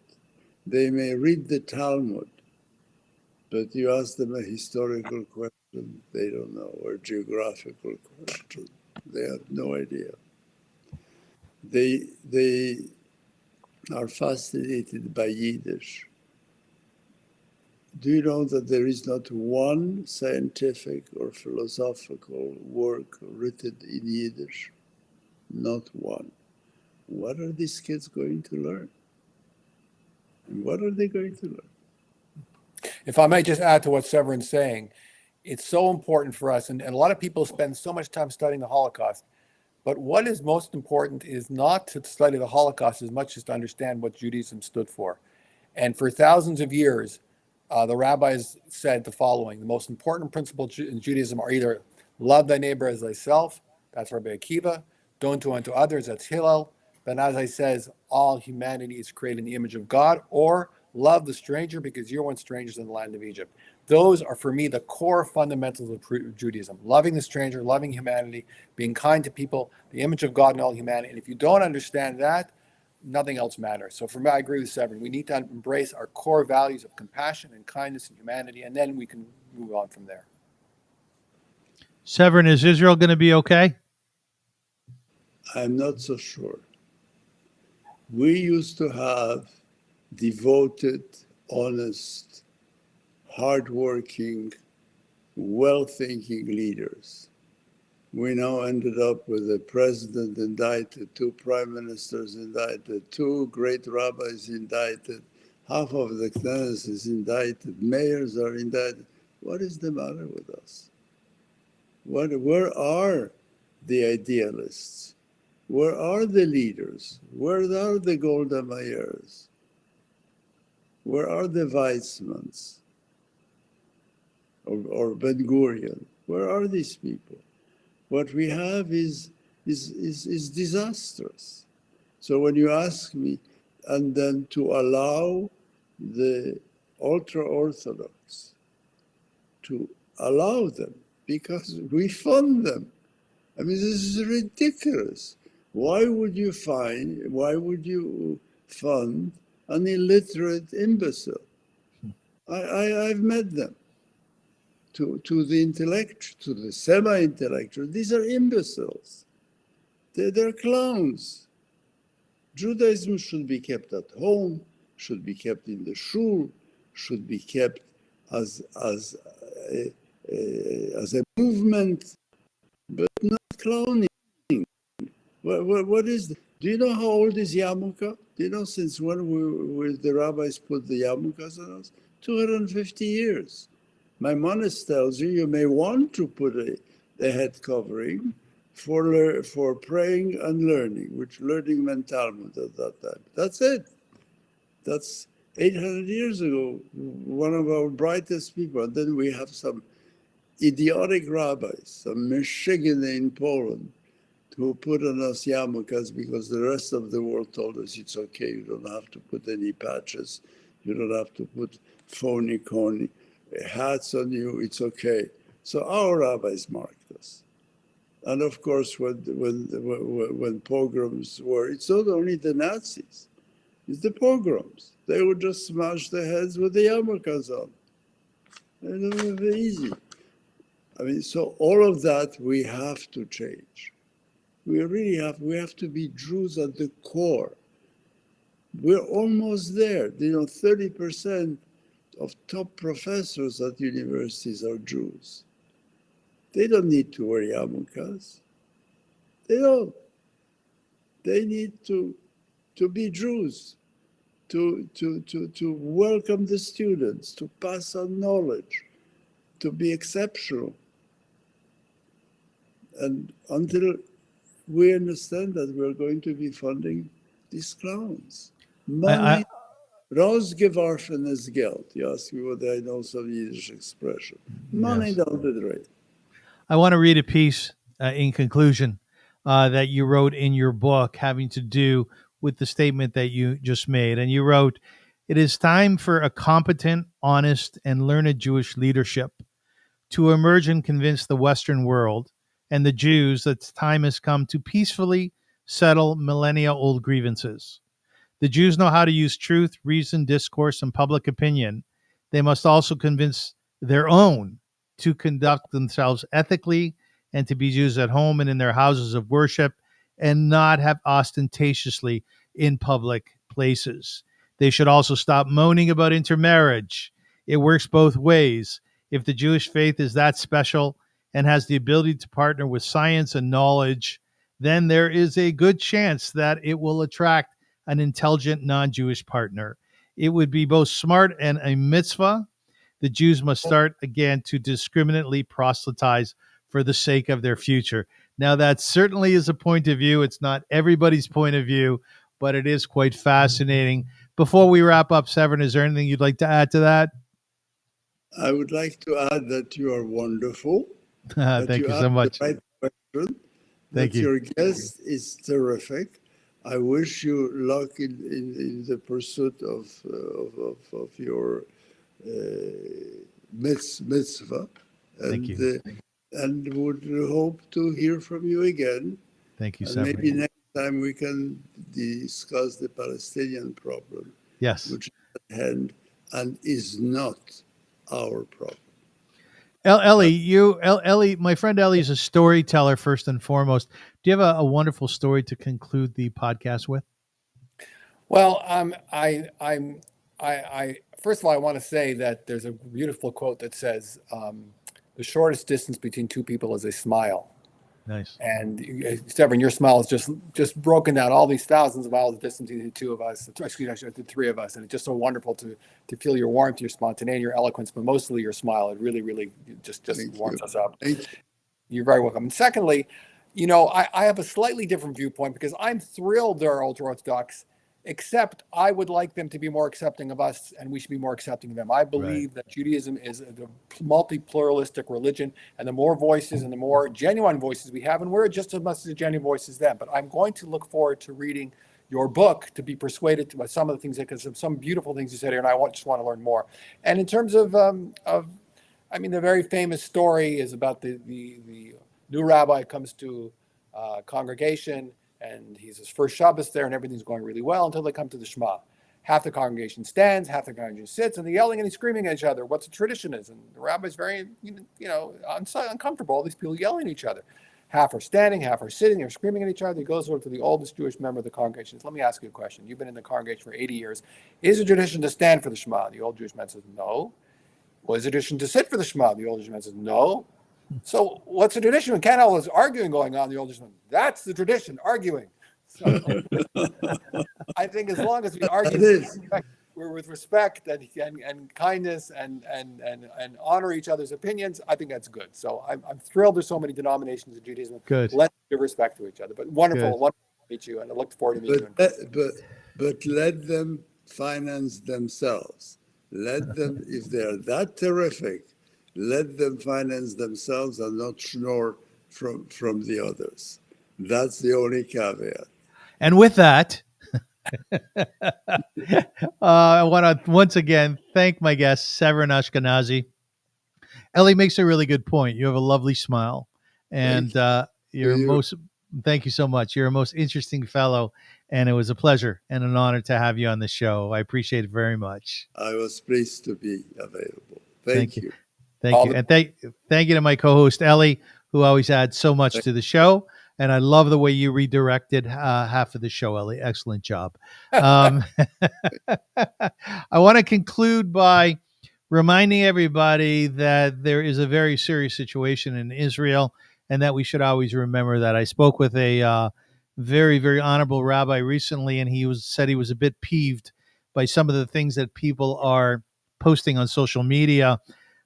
They may read the Talmud, but you ask them a historical question, they don't know, or geographical question. They have no idea. They are fascinated by Yiddish. Do you know that there is not one scientific or philosophical work written in Yiddish? Not one. What are these kids going to learn? And what are they going to learn? If I might just add to what Severyn's saying, it's so important for us, and a lot of people spend so much time studying the Holocaust, but what is most important is not to study the Holocaust as much as to understand what Judaism stood for. And for thousands of years, the rabbis said the following: the most important principles in Judaism are either love thy neighbor as thyself, that's Rabbi Akiva, don't do unto others, that's Hillel, Ben Azai says all humanity is created in the image of God, or love the stranger because you're once strangers in the land of Egypt. Those are, for me, the core fundamentals of Judaism: loving the stranger, loving humanity, being kind to people, the image of God in all humanity. And if you don't understand that, nothing else matters. So for me, I agree with Severyn. We need to embrace our core values of compassion and kindness and humanity, and then we can move on from there. Severyn, is Israel going to be okay? I'm not so sure. We used to have devoted, honest, hardworking, well-thinking leaders. We now ended up with a president indicted, 2 prime ministers indicted, 2 great rabbis indicted, half of the Knesset is indicted, mayors are indicted. What is the matter with us? Where are the idealists? Where are the leaders? Where are the Golda Meiers? Where are the Weizmanns or Ben Gurion? Where are these people? What we have is disastrous. So when you ask me, and then to allow the ultra-Orthodox, to allow them, because we fund them. I mean, this is ridiculous. Why would you fund an illiterate imbecile? I've met them. To the intellect, to the semi-intellectual, these are imbeciles. They're clowns. Judaism should be kept at home, should be kept in the shul, should be kept as a movement, but not clowning. What is this? Do you know how old is yarmulke? Do you know since when the rabbis put the yarmulkes on us? 250 years. Maimonides tells you may want to put a head covering for praying and learning, which learning meant Talmud at that time. That's it. That's 800 years ago, one of our brightest people. And then we have some idiotic rabbis, some Michigan in Poland, who put on us yarmulkes because the rest of the world told us it's okay. You don't have to put any patches. You don't have to put phony hats on you. It's okay. So our rabbis marked us. And of course, when pogroms were, it's not only the Nazis, it's the pogroms. They would just smash their heads with the yarmulkes on. And it was easy. I mean, so all of that we have to change. We have to be Jews at the core. We're almost there. 30% of top professors at universities are Jews. They don't need to wear yarmulkes. They don't. They need to be Jews, to welcome the students, to pass on knowledge, to be exceptional. And until we understand that we're going to be funding these clowns. Money, rausgeworfen ist Geld. You ask me whether I know some Yiddish expression. Money down the drain. I want to read a piece in conclusion that you wrote in your book having to do with the statement that you just made. And you wrote, "It is time for a competent, honest, and learned Jewish leadership to emerge and convince the Western world and the Jews that time has come to peacefully settle millennia old grievances. The Jews know how to use truth, reason, discourse, and public opinion. They must also convince their own to conduct themselves ethically and to be Jews at home and in their houses of worship and not have ostentatiously in public places. They should also stop moaning about intermarriage. It works both ways. If the Jewish faith is that special and has the ability to partner with science and knowledge, then there is a good chance that it will attract an intelligent non-Jewish partner. It would be both smart and a mitzvah. The Jews must start again to discriminately proselytize for the sake of their future." Now, that certainly is a point of view. It's not everybody's point of view, but it is quite fascinating. Before we wrap up, Severyn, is there anything you'd like to add to that? I would like to add that you are wonderful, that Thank you you asked so much. the right question, Thank that you. your guest is terrific. I wish you luck in the pursuit of your mitzvah, Thank you. and would hope to hear from you again. Thank you, And Severyn. maybe next time we can discuss the Palestinian problem, Yes. which is at hand and is not our problem. Ellie, my friend Ellie is a storyteller first and foremost. Do you have a wonderful story to conclude the podcast with? Well, I first of all, I want to say that there's a beautiful quote that says, "The shortest distance between two people is a smile." Nice. And Severin, your smile is just broken down all these thousands of miles of distance between the two of us, excuse me, the three of us, and it's just so wonderful to feel your warmth, your spontaneity, your eloquence, but mostly your smile. It really just Thank warms you. us up. Thank you. You're very welcome. And secondly, I have a slightly different viewpoint because I'm thrilled there are ultra-Orthodox, except I would like them to be more accepting of us, and we should be more accepting of them. I believe that Judaism is a multi-pluralistic religion, and the more voices and the more genuine voices we have, and we're just as much as genuine voices as them. But I'm going to look forward to reading your book to be persuaded by some of the things, because of some beautiful things you said here, and I just want to learn more. And in terms of I mean, the very famous story is about the new rabbi comes to congregation, and he's his first Shabbos there, and everything's going really well until they come to the Shema. Half the congregation stands, half the congregation sits, and they're yelling and screaming at each other. What's the tradition is, and the rabbi's very, uncomfortable. All these people yelling at each other. Half are standing, half are sitting. They're screaming at each other. He goes over to the oldest Jewish member of the congregation. Says, "Let me ask you a question. You've been in the congregation for 80 years. Is it tradition to stand for the Shema?" The old Jewish man says, "No." "Well, is it tradition to sit for the Shema?" The old Jewish man says, "No." "So what's the tradition?" We can't have all this arguing going on. The old Jewish man, "That's the tradition, arguing." So I think as long as we argue with respect and kindness and honor each other's opinions, I think that's good. So I'm thrilled there's so many denominations of Judaism. Good. Let's give respect to each other. But wonderful to meet you, and I look forward to meeting you. But let them finance themselves. Let them, if they're that terrific, let them finance themselves and not snore from the others. That's the only caveat. And with that, I want to once again thank my guest, Severyn Ashkenazi. Ellie makes a really good point. You have a lovely smile, and thank you so much. You're a most interesting fellow, and it was a pleasure and an honor to have you on the show. I appreciate it very much. I was pleased to be available. Thank you. Thank you. And thank you to my co-host, Ellie, who always adds so much to the show. And I love the way you redirected half of the show, Ellie. Excellent job. I want to conclude by reminding everybody that there is a very serious situation in Israel, and that we should always remember that. I spoke with a very, very honorable rabbi recently, and said he was a bit peeved by some of the things that people are posting on social media.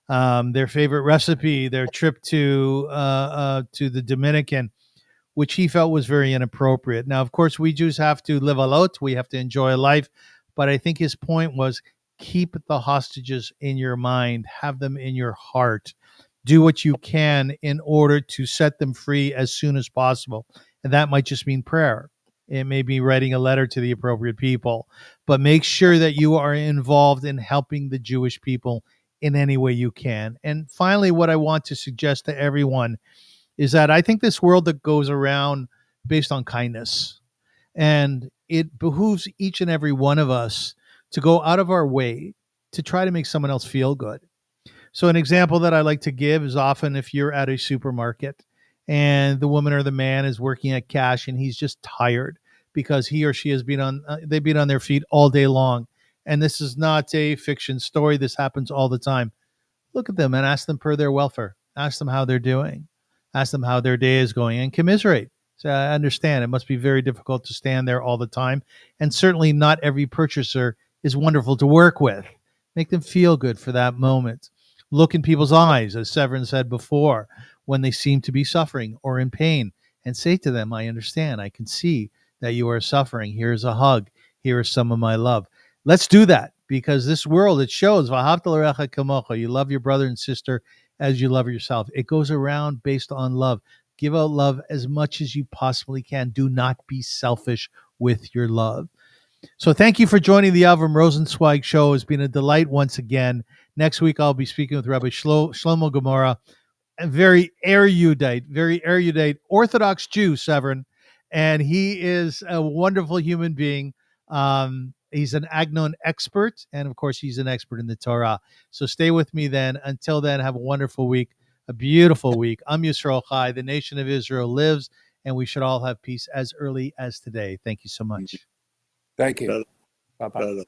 Their favorite recipe, their trip to the Dominican, which he felt was very inappropriate. Now, of course, we Jews have to live alot. We have to enjoy life. But I think his point was, keep the hostages in your mind. Have them in your heart. do what you can in order to set them free as soon as possible. And that might just mean prayer. It may be writing a letter to the appropriate people, but make sure that you are involved in helping the Jewish people in any way you can. And finally, what I want to suggest to everyone is that I think this world that goes around based on kindness, and it behooves each and every one of us to go out of our way to try to make someone else feel good. So an example that I like to give is often if you're at a supermarket and the woman or the man is working at cash and he's just tired because he or she has been on they've been on their feet all day long. And this is not a fiction story. This happens all the time. Look at them and ask them per their welfare. Ask them how they're doing. Ask them how their day is going and commiserate. So I understand it must be very difficult to stand there all the time. And certainly not every purchaser is wonderful to work with. Make them feel good for that moment. Look in people's eyes, as Severyn said before, when they seem to be suffering or in pain, and say to them, I understand. I can see that you are suffering. Here's a hug. Here is some of my love. Let's do that, because this world, it shows, you love your brother and sister as you love yourself. It goes around based on love. Give out love as much as you possibly can. Do not be selfish with your love. So thank you for joining the Avrum Rosensweig Show. It's been a delight once again. Next week, I'll be speaking with Rabbi Shlomo Gemara, a very erudite Orthodox Jew, Severyn, and he is a wonderful human being. He's an Agnon expert, and of course, he's an expert in the Torah. So stay with me then. Until then, have a wonderful week, a beautiful week. Am Yisrael Chai, the nation of Israel lives, and we should all have peace as early as today. Thank you so much. Thank you. Bye-bye.